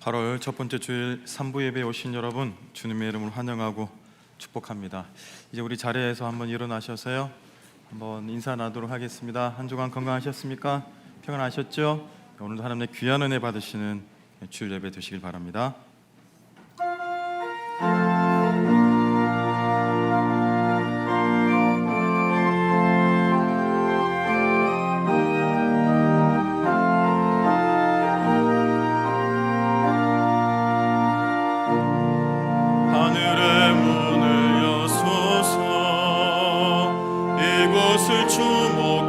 8월 첫 번째 주일 3부 예배에 오신 여러분, 주님의 이름을 환영하고 축복합니다. 이제 우리 자리에서 한번 일어나셔서요, 한번 인사 나누도록 하겠습니다. 한 주간 건강하셨습니까? 평안하셨죠? 오늘도 하나님의 귀한 은혜 받으시는 주일 예배 되시길 바랍니다.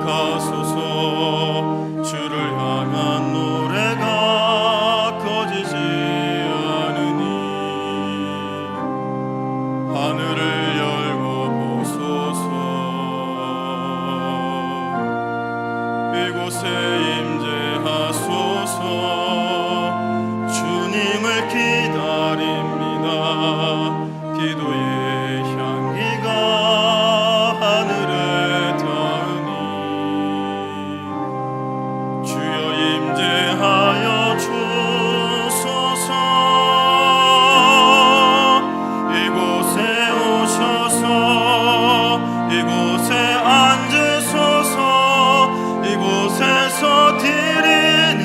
주목하소서. 주를 향한 노래가 꺼지지 않으니 하늘을 열고 보소서. 이곳에 임재하소서. 주님을 기다립니다. 기도의 향기가 하늘에 임재하여 주소서. 이곳에 오셔서 이곳에 앉으소서. 이곳에서 드리는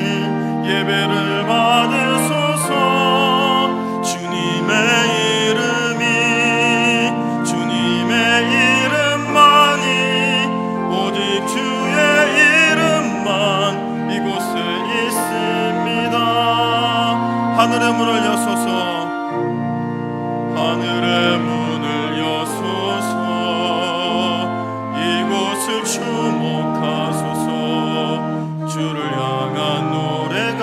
예배를 받으소서. 주님의 이름만이 오직 주의 이름만 이곳에 있습니다. 하늘의 문을 여소서. 하늘의 문을 여소서. 이곳을 주목하소서. 주를 향한 노래가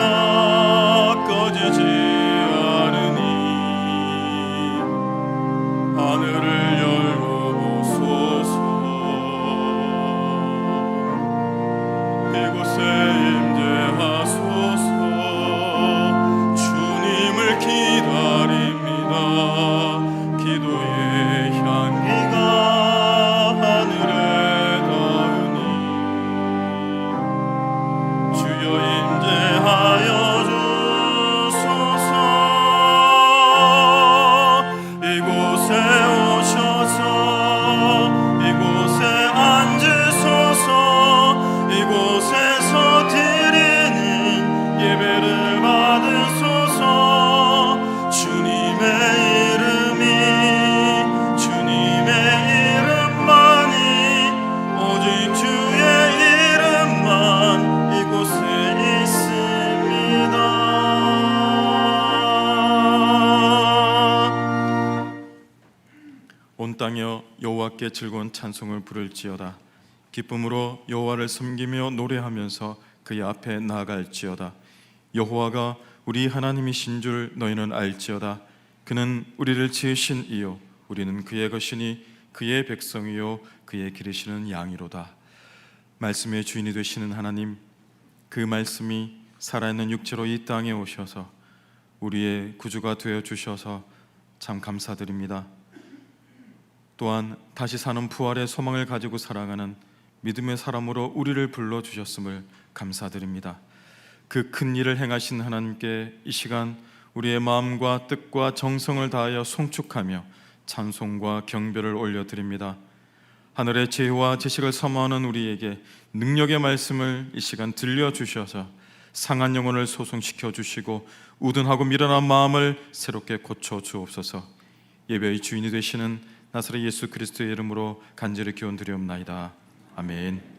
꺼지지 않으니 하늘을 열고 보소서. 이곳에 임재하소서. 주님을 기다립니다. 기도의 향기가 하늘에 닿으니 주여 임재하여 주소서. 이곳에 오셔서 이곳에 앉으소서. 이곳에서 드리는 예배를 받으소서. 주님의 이름만이 오직 주의 이름만 이곳에 있습니다. 온 땅이여 여호와께 즐거운 찬송을 부를지어다. 기쁨으로 여호와를 섬기며 노래하면서 그의 앞에 나아갈지어다. 여호와가 우리 하나님이신 줄 너희는 알지어다. 그는 우리를 지으신 이요 우리는 그의 것이니 그의 백성이요 그의 기르시는 양이로다. 말씀의 주인이 되시는 하나님, 그 말씀이 살아있는 육체로 이 땅에 오셔서 우리의 구주가 되어 주셔서 참 감사드립니다. 또한 다시 사는 부활의 소망을 가지고 살아가는 믿음의 사람으로 우리를 불러주셨음을 감사드립니다. 그 큰 일을 행하신 하나님께 이 시간 우리의 마음과 뜻과 정성을 다하여 송축하며 찬송과 경배를 올려드립니다. 하늘의 지혜와 지식을 사모하는 우리에게 능력의 말씀을 이 시간 들려주셔서 상한 영혼을 소송시켜 주시고 우둔하고 미련한 마음을 새롭게 고쳐 주옵소서. 예배의 주인이 되시는 나사렛 예수 그리스도의 이름으로 간절히 기원드리옵나이다. 아멘.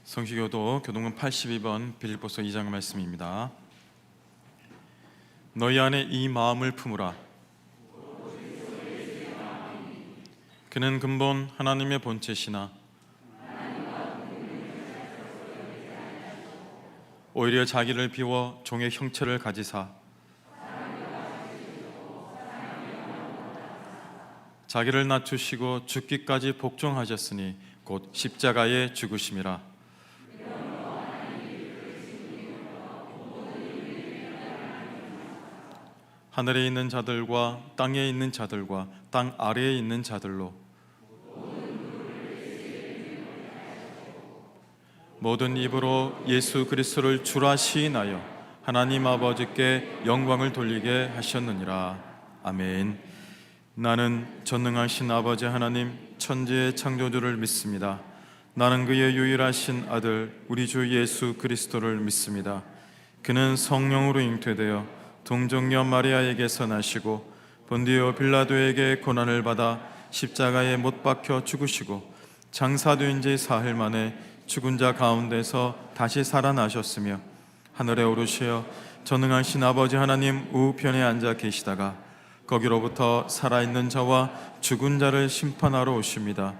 성시교도 교동문 82번 빌립보서 2장 말씀입니다. 너희 안에 이 마음을 품으라. 그는 근본 하나님의 본체시나 오히려 자기를 비워 종의 형체를 가지사 자기를 낮추시고 죽기까지 복종하셨으니 곧 십자가에 죽으심이라. 하늘에 있는 자들과 땅에 있는 자들과 땅 아래에 있는 자들로 모든 입으로 예수 그리스도를 주라 시인하여 하나님 아버지께 영광을 돌리게 하셨느니라. 아멘. 나는 전능하신 아버지 하나님 천지의 창조주를 믿습니다. 나는 그의 유일하신 아들 우리 주 예수 그리스도를 믿습니다. 그는 성령으로 잉태되어 동정녀 마리아에게서 나시고 본디오 빌라도에게 고난을 받아 십자가에 못 박혀 죽으시고 장사된 지 사흘 만에 죽은 자 가운데서 다시 살아나셨으며 하늘에 오르시어 전능하신 아버지 하나님 우편에 앉아 계시다가 거기로부터 살아있는 자와 죽은 자를 심판하러 오십니다.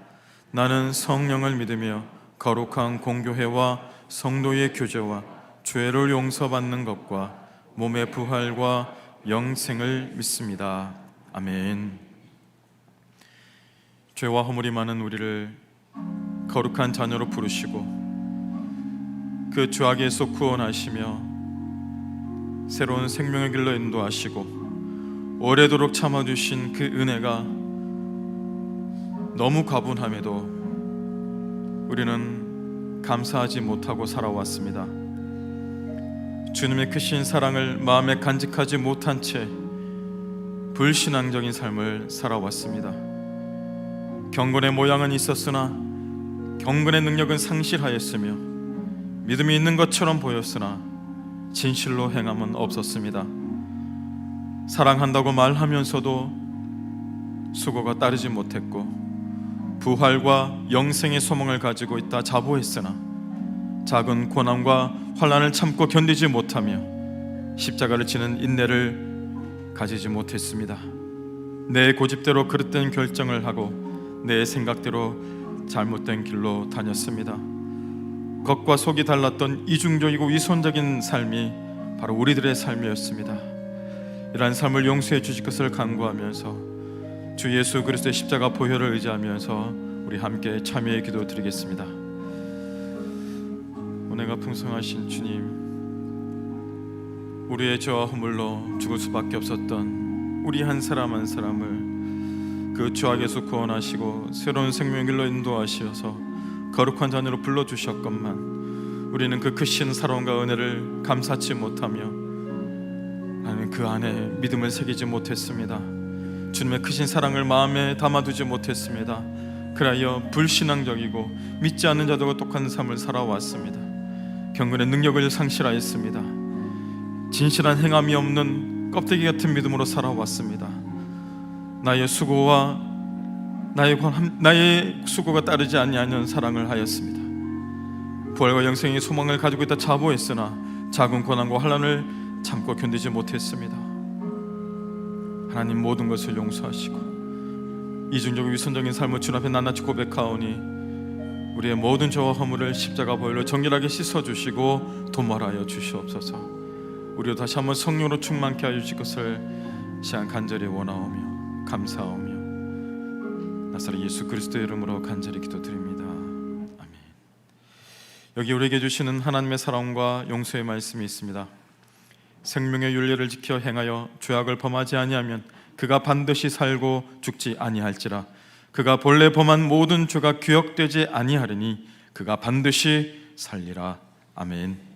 나는 성령을 믿으며 거룩한 공교회와 성도의 교제와 죄를 용서받는 것과 몸의 부활과 영생을 믿습니다. 아멘. 죄와 허물이 많은 우리를 거룩한 자녀로 부르시고 그 죄악에서 구원하시며 새로운 생명의 길로 인도하시고 오래도록 참아주신 그 은혜가 너무 과분함에도 우리는 감사하지 못하고 살아왔습니다. 주님의 크신 사랑을 마음에 간직하지 못한 채 불신앙적인 삶을 살아왔습니다. 경건의 모양은 있었으나 경건의 능력은 상실하였으며 믿음이 있는 것처럼 보였으나 진실로 행함은 없었습니다. 사랑한다고 말하면서도 수고가 따르지 못했고 부활과 영생의 소망을 가지고 있다 자부했으나 작은 고난과 환난을 참고 견디지 못하며 십자가를 지는 인내를 가지지 못했습니다. 내 고집대로 그릇된 결정을 하고 내 생각대로 잘못된 길로 다녔습니다. 겉과 속이 달랐던 이중적이고 위선적인 삶이 바로 우리들의 삶이었습니다. 이러한 삶을 용서해 주실 것을 간구하면서 주 예수 그리스도의 십자가 보혈을 의지하면서 우리 함께 참여의 기도 드리겠습니다. 은혜가 풍성하신 주님, 우리의 죄와 허물로 죽을 수밖에 없었던 우리 한 사람 한 사람을 그 죄악에서 구원하시고 새로운 생명의 길로 인도하셔서 거룩한 자녀로 불러주셨건만 우리는 그 크신 사랑과 은혜를 감사치 못하며 나는 그 안에 믿음을 새기지 못했습니다. 주님의 크신 사랑을 마음에 담아두지 못했습니다. 그라여 불신앙적이고 믿지 않는 자들과 똑같은 삶을 살아왔습니다. 경건의 능력을 상실하였습니다. 진실한 행함이 없는 껍데기 같은 믿음으로 살아왔습니다. 나의 수고와 나의 수고가 따르지 아니하는 사랑을 하였습니다. 부활과 영생의 소망을 가지고 있다 자부했으나 작은 고난과 환난을 참고 견디지 못했습니다. 하나님 모든 것을 용서하시고 이중적이고 위선적인 삶을 주 앞에 낱낱이 고백하오니 우리의 모든 죄와 허물을 십자가 보혈로 정결하게 씻어주시고 도말하여 주시옵소서. 우리도 다시 한번 성령으로 충만케 하여 주실 것을 시간 간절히 원하오며 감사하오며 나사렛 예수 그리스도의 이름으로 간절히 기도드립니다. 아멘. 여기 우리에게 주시는 하나님의 사랑과 용서의 말씀이 있습니다. 생명의 윤리를 지켜 행하여 죄악을 범하지 아니하면 그가 반드시 살고 죽지 아니할지라. 그가 본래 범한 모든 죄가 기억되지 아니하리니 그가 반드시 살리라. 아멘.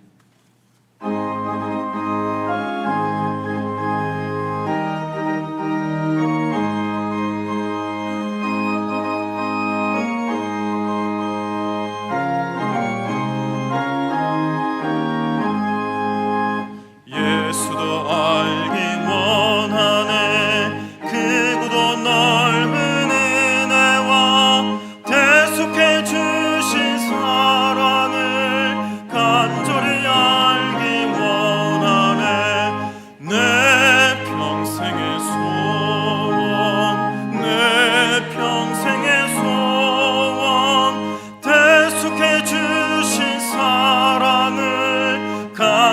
주신 사랑을 간절히 알기 원하네.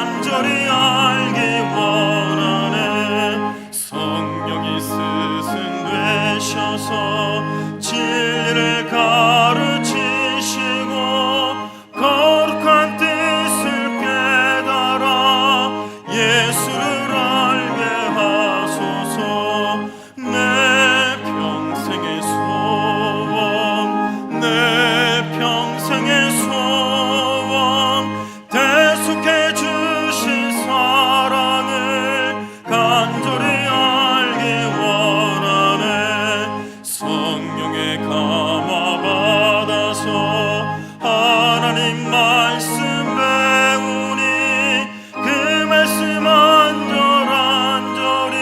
간절히 알기 원하네. 성령이 스승되셔서 진리를 가르치시고 거룩한 뜻을 깨달아 예수를 알게 하소서. 내 평생의 소원, 내 평생의 소원, 대속해 주신 사랑을 간절히 알기 원하네. 성령의 감화 받아서 하나님 말씀 배우니 그 말씀 안절안절이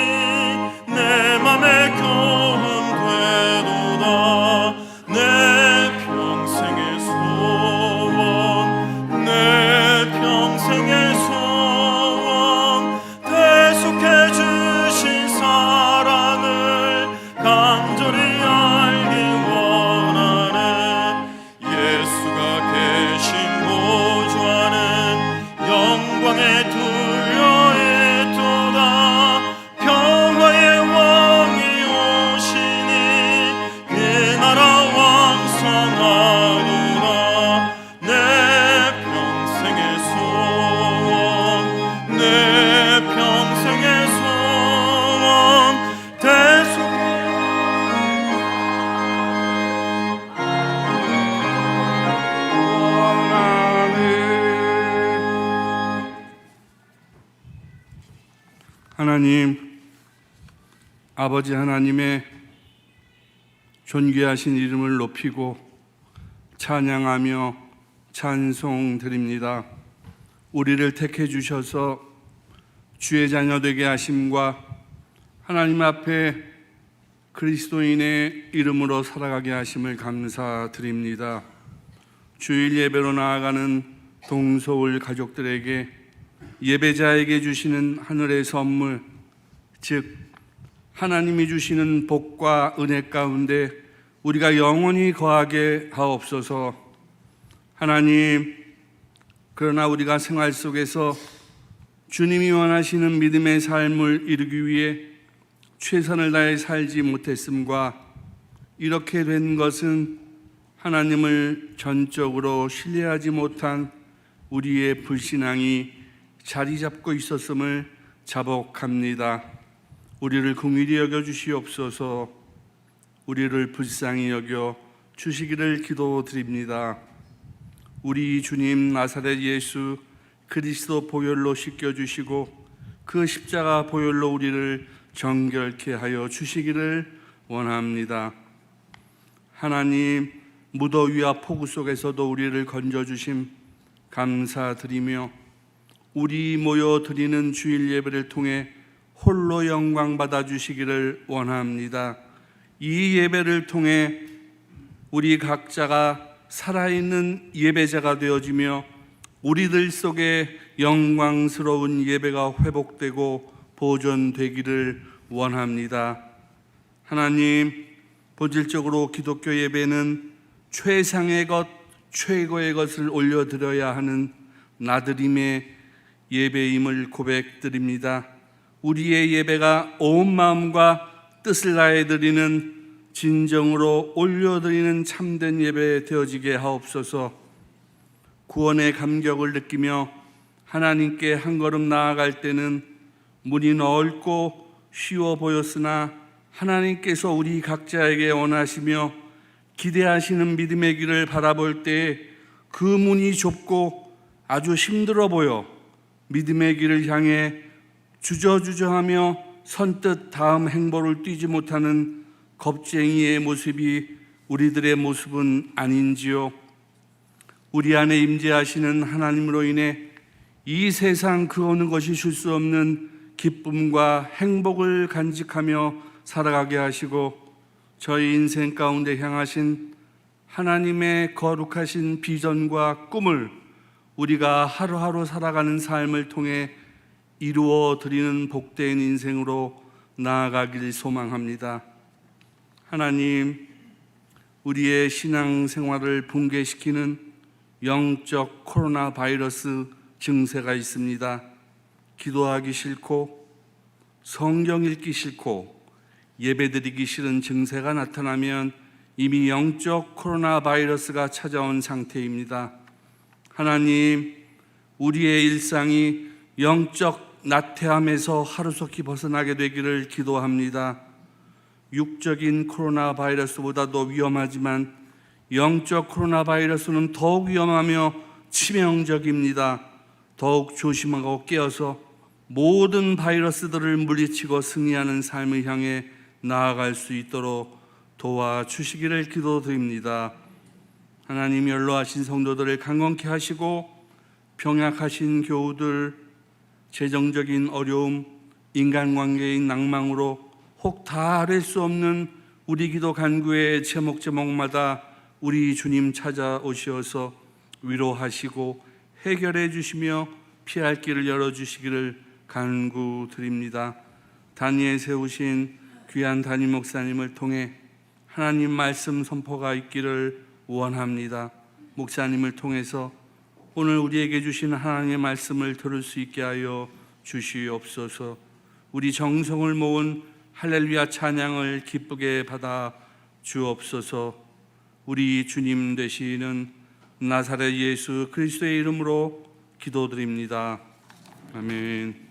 내 맘에 교훈 되도다. 내 평생의 소원, 내 평생의 소원, 대속해 주신 사랑을 간절히 알기 원하네. 예수가 계신 보좌 안은 영광의 둘려있도다. 평화의 왕이 오시니 그 나라 왕성하도다. 내 평생의 소원, 내 평생의 소원, 대속해 하나님, 아버지 하나님의 존귀하신 이름을 높이고 찬양하며 찬송드립니다. 우리를 택해 주셔서 주의 자녀 되게 하심과 하나님 앞에 그리스도인의 이름으로 살아가게 하심을 감사드립니다. 주일 예배로 나아가는 동서울 가족들에게 예배자에게 주시는 하늘의 선물, 즉 하나님이 주시는 복과 은혜 가운데 우리가 영원히 거하게 하옵소서. 하나님, 그러나 우리가 생활 속에서 주님이 원하시는 믿음의 삶을 이루기 위해 최선을 다해 살지 못했음과 이렇게 된 것은 하나님을 전적으로 신뢰하지 못한 우리의 불신앙이 자리 잡고 있었음을 자복합니다. 우리를 긍휼히 여겨 주시옵소서. 우리를 불쌍히 여겨 주시기를 기도드립니다. 우리 주님 나사렛 예수 그리스도 보혈로 씻겨주시고 그 십자가 보혈로 우리를 정결케 하여 주시기를 원합니다. 하나님, 무더위와 폭우 속에서도 우리를 건져주심 감사드리며 우리 모여 드리는 주일 예배를 통해 홀로 영광 받아 주시기를 원합니다. 이 예배를 통해 우리 각자가 살아있는 예배자가 되어지며 우리들 속에 영광스러운 예배가 회복되고 보존되기를 원합니다. 하나님, 본질적으로 기독교 예배는 최상의 것, 최고의 것을 올려드려야 하는 나드림의 예배임을 고백드립니다. 우리의 예배가 온 마음과 뜻을 다해 드리는 진정으로 올려드리는 참된 예배 되어지게 하옵소서. 구원의 감격을 느끼며 하나님께 한 걸음 나아갈 때는 문이 넓고 쉬워 보였으나 하나님께서 우리 각자에게 원하시며 기대하시는 믿음의 길을 바라볼 때 그 문이 좁고 아주 힘들어 보여 믿음의 길을 향해 주저주저하며 선뜻 다음 행보를 뛰지 못하는 겁쟁이의 모습이 우리들의 모습은 아닌지요. 우리 안에 임재하시는 하나님으로 인해 이 세상 그 어느 것이 줄 수 없는 기쁨과 행복을 간직하며 살아가게 하시고 저희 인생 가운데 향하신 하나님의 거룩하신 비전과 꿈을 우리가 하루하루 살아가는 삶을 통해 이루어 드리는 복된 인생으로 나아가길 소망합니다. 하나님, 우리의 신앙생활을 붕괴시키는 영적 코로나 바이러스 증세가 있습니다. 기도하기 싫고 성경 읽기 싫고 예배드리기 싫은 증세가 나타나면 이미 영적 코로나 바이러스가 찾아온 상태입니다. 하나님, 우리의 일상이 영적 나태함에서 하루속히 벗어나게 되기를 기도합니다. 육적인 코로나 바이러스보다도 위험하지만 영적 코로나 바이러스는 더욱 위험하며 치명적입니다. 더욱 조심하고 깨어서 모든 바이러스들을 물리치고 승리하는 삶을 향해 나아갈 수 있도록 도와주시기를 기도드립니다. 하나님, 연로하신 성도들을 강건케 하시고 병약하신 교우들, 재정적인 어려움, 인간관계의 낭망으로 혹 다 알 수 없는 우리 기도 간구의 제목마다 우리 주님 찾아오셔서 위로하시고 해결해 주시며 피할 길을 열어주시기를 간구드립니다. 단위에 세우신 귀한 담임 목사님을 통해 하나님 말씀 선포가 있기를 원합니다. 목사님을 통해서 오늘 우리에게 주신 하나님의 말씀을 들을 수 있게 하여 주시옵소서. 우리 정성을 모은 할렐루야 찬양을 기쁘게 받아 주옵소서. 우리 주님 되시는 나사렛 예수 그리스도의 이름으로 기도드립니다. 아멘.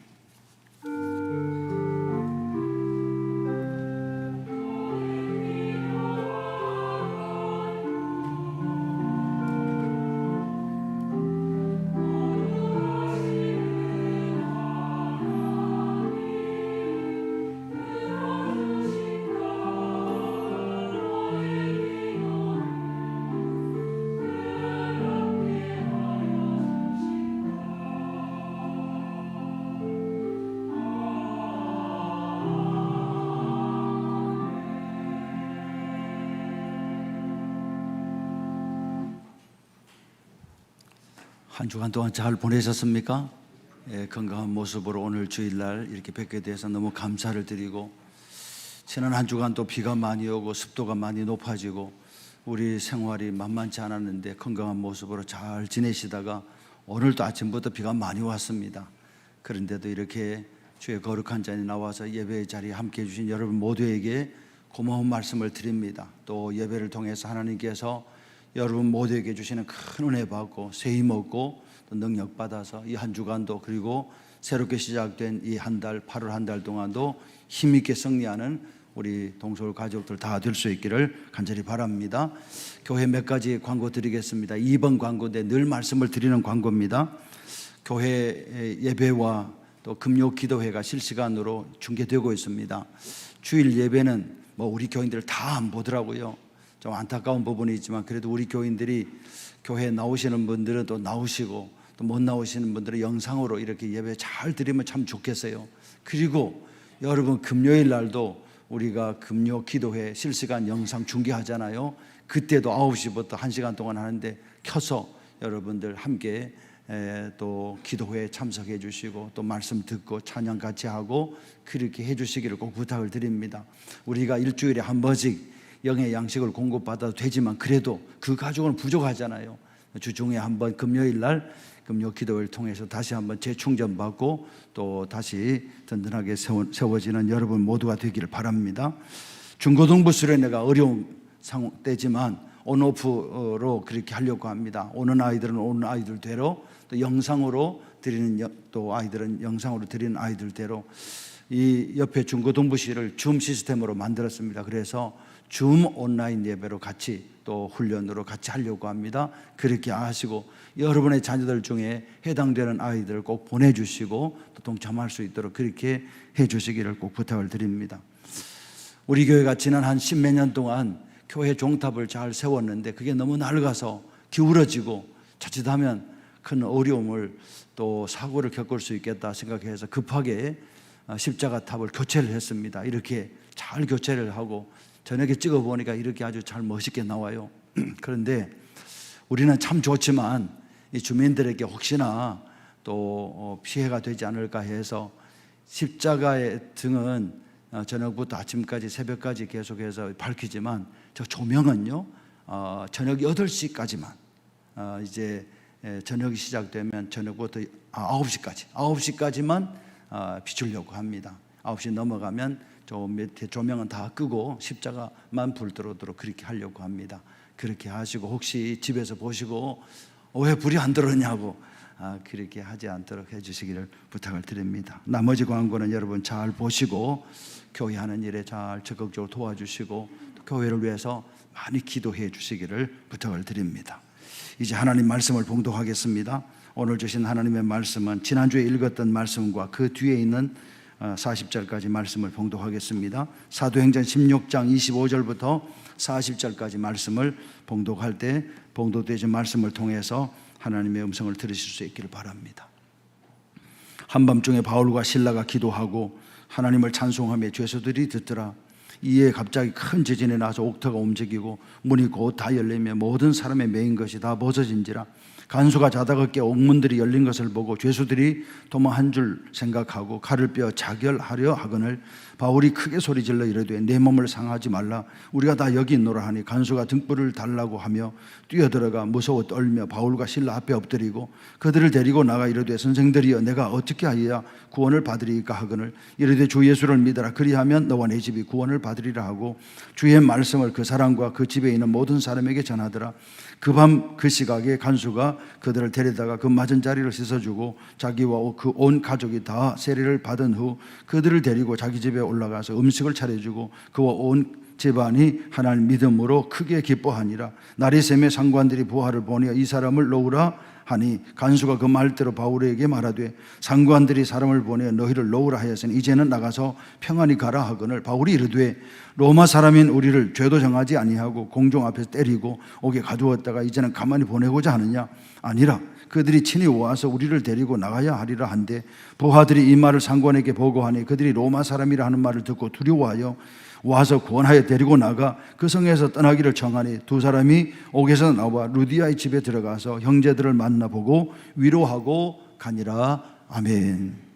한 주간 동안 잘 보내셨습니까? 건강한 모습으로 오늘 주일날 이렇게 뵙게 돼서 너무 감사를 드리고, 지난 한 주간 또 비가 많이 오고 습도가 많이 높아지고 우리 생활이 만만치 않았는데 건강한 모습으로 잘 지내시다가 오늘도 아침부터 비가 많이 왔습니다. 그런데도 이렇게 주의 거룩한 자리에 나와서 예배의 자리에 함께해 주신 여러분 모두에게 고마운 말씀을 드립니다. 또 예배를 통해서 하나님께서 여러분 모두에게 주시는 큰 은혜 받고 새 힘 얻고 또 능력 받아서 이 한 주간도, 그리고 새롭게 시작된 이 한 달, 8월 한 달 동안도 힘있게 승리하는 우리 동서울 가족들 다 될 수 있기를 간절히 바랍니다. 교회 몇 가지 광고 드리겠습니다. 2번 광고인데 늘 말씀을 드리는 광고입니다. 교회 예배와 또 금요 기도회가 실시간으로 중계되고 있습니다. 주일 예배는 우리 교인들 다 안 보더라고요. 좀 안타까운 부분이 있지만 그래도 우리 교인들이 교회에 나오시는 분들은 또 나오시고, 또 못 나오시는 분들은 영상으로 이렇게 예배 잘 드리면 참 좋겠어요. 그리고 여러분, 금요일 날도 우리가 금요 기도회 실시간 영상 중계하잖아요. 그때도 9시부터 1시간 동안 하는데 켜서 여러분들 함께 또 기도회에 참석해 주시고 또 말씀 듣고 찬양 같이 하고 그렇게 해 주시기를 꼭 부탁을 드립니다. 우리가 일주일에 한 번씩 영의 양식을 공급받아도 되지만 그래도 그 가족은 부족하잖아요. 주중에 한번 금요일 날 금요 기도회를 통해서 다시 한번 재충전받고 또 다시 든든하게 세워지는 여러분 모두가 되기를 바랍니다. 중고등부 수련회가 어려운 때지만 온오프로 그렇게 하려고 합니다. 오는 아이들은 오는 아이들대로, 또 영상으로 드리는 또 아이들은 영상으로 드리는 아이들대로 이 옆에 중고등부실을 줌 시스템으로 만들었습니다. 그래서 줌 온라인 예배로 같이 또 훈련으로 같이 하려고 합니다. 그렇게 하시고 여러분의 자녀들 중에 해당되는 아이들을 꼭 보내주시고 또 동참할 수 있도록 그렇게 해주시기를 꼭 부탁을 드립니다. 우리 교회가 지난 한 10몇 년 동안 교회 종탑을 잘 세웠는데 그게 너무 낡아서 기울어지고 자칫하면 큰 어려움을 또 사고를 겪을 수 있겠다 생각해서 급하게 십자가 탑을 교체를 했습니다. 이렇게 잘 교체를 하고 저녁에 찍어보니까 이렇게 아주 잘 멋있게 나와요. 그런데 우리는 참 좋지만 이 주민들에게 혹시나 또 피해가 되지 않을까 해서 십자가의 등은 저녁부터 아침까지 새벽까지 계속해서 밝히지만 저 조명은요 저녁 8시까지만 이제 저녁이 시작되면 저녁부터 9시까지만 비추려고 합니다. 9시 넘어가면 저 밑에 조명은 다 끄고 십자가만 불 들어오도록 그렇게 하려고 합니다. 그렇게 하시고 혹시 집에서 보시고 왜 불이 안 들어오냐고 그렇게 하지 않도록 해주시기를 부탁을 드립니다. 나머지 광고는 여러분 잘 보시고 교회 하는 일에 잘 적극적으로 도와주시고 교회를 위해서 많이 기도해 주시기를 부탁을 드립니다. 이제 하나님 말씀을 봉독하겠습니다. 오늘 주신 하나님의 말씀은 지난주에 읽었던 말씀과 그 뒤에 있는 40절까지 말씀을 봉독하겠습니다. 사도행전 16장 25절부터 40절까지 말씀을 봉독할 때 봉독되신 말씀을 통해서 하나님의 음성을 들으실 수 있기를 바랍니다. 한밤중에 바울과 실라가 기도하고 하나님을 찬송하며 죄수들이 듣더라. 이에 갑자기 큰 지진이 나서 옥토가 움직이고 문이 곧 다 열리며 모든 사람의 메인 것이 다 벗어진지라. 간수가 자다가 깨어 옥문들이 열린 것을 보고 죄수들이 도망한 줄 생각하고 칼을 빼어 자결하려 하거늘 바울이 크게 소리질러 이르되 내 몸을 상하지 말라. 우리가 다 여기 있노라 하니 간수가 등불을 달라고 하며 뛰어들어가 무서워 떨며 바울과 실라 앞에 엎드리고 그들을 데리고 나가 이르되 선생들이여 내가 어떻게 하여야 구원을 받으리까 하거늘 이르되 주 예수를 믿어라. 그리하면 너와 내 집이 구원을 받으리라 하고 주의 말씀을 그 사람과 그 집에 있는 모든 사람에게 전하더라. 그 밤 그 시각에 간수가 그들을 데려다가 그 맞은 자리를 씻어주고 자기와 그 온 가족이 다 세례를 받은 후 그들을 데리고 자기 집에 올라가서 음식을 차려주고 그와 온 집안이 하나님 믿음으로 크게 기뻐하니라. 날이 새매 상관들이 부하를 보내어 이 사람을 놓으라 하니 간수가 그 말대로 바울에게 말하되 상관들이 사람을 보내어 너희를 놓으라 하였으니 이제는 나가서 평안히 가라 하거늘 바울이 이르되 로마 사람인 우리를 죄도 정하지 아니하고 공중 앞에서 때리고 옥에 가두었다가 이제는 가만히 보내고자 하느냐? 아니라 그들이 친히 와서 우리를 데리고 나가야 하리라 한데 부하들이 이 말을 상관에게 보고하니 그들이 로마 사람이라 하는 말을 듣고 두려워하여 와서 구원하여 데리고 나가 그 성에서 떠나기를 청하니 두 사람이 옥에서 나와 루디아의 집에 들어가서 형제들을 만나보고 위로하고 가니라. 아멘.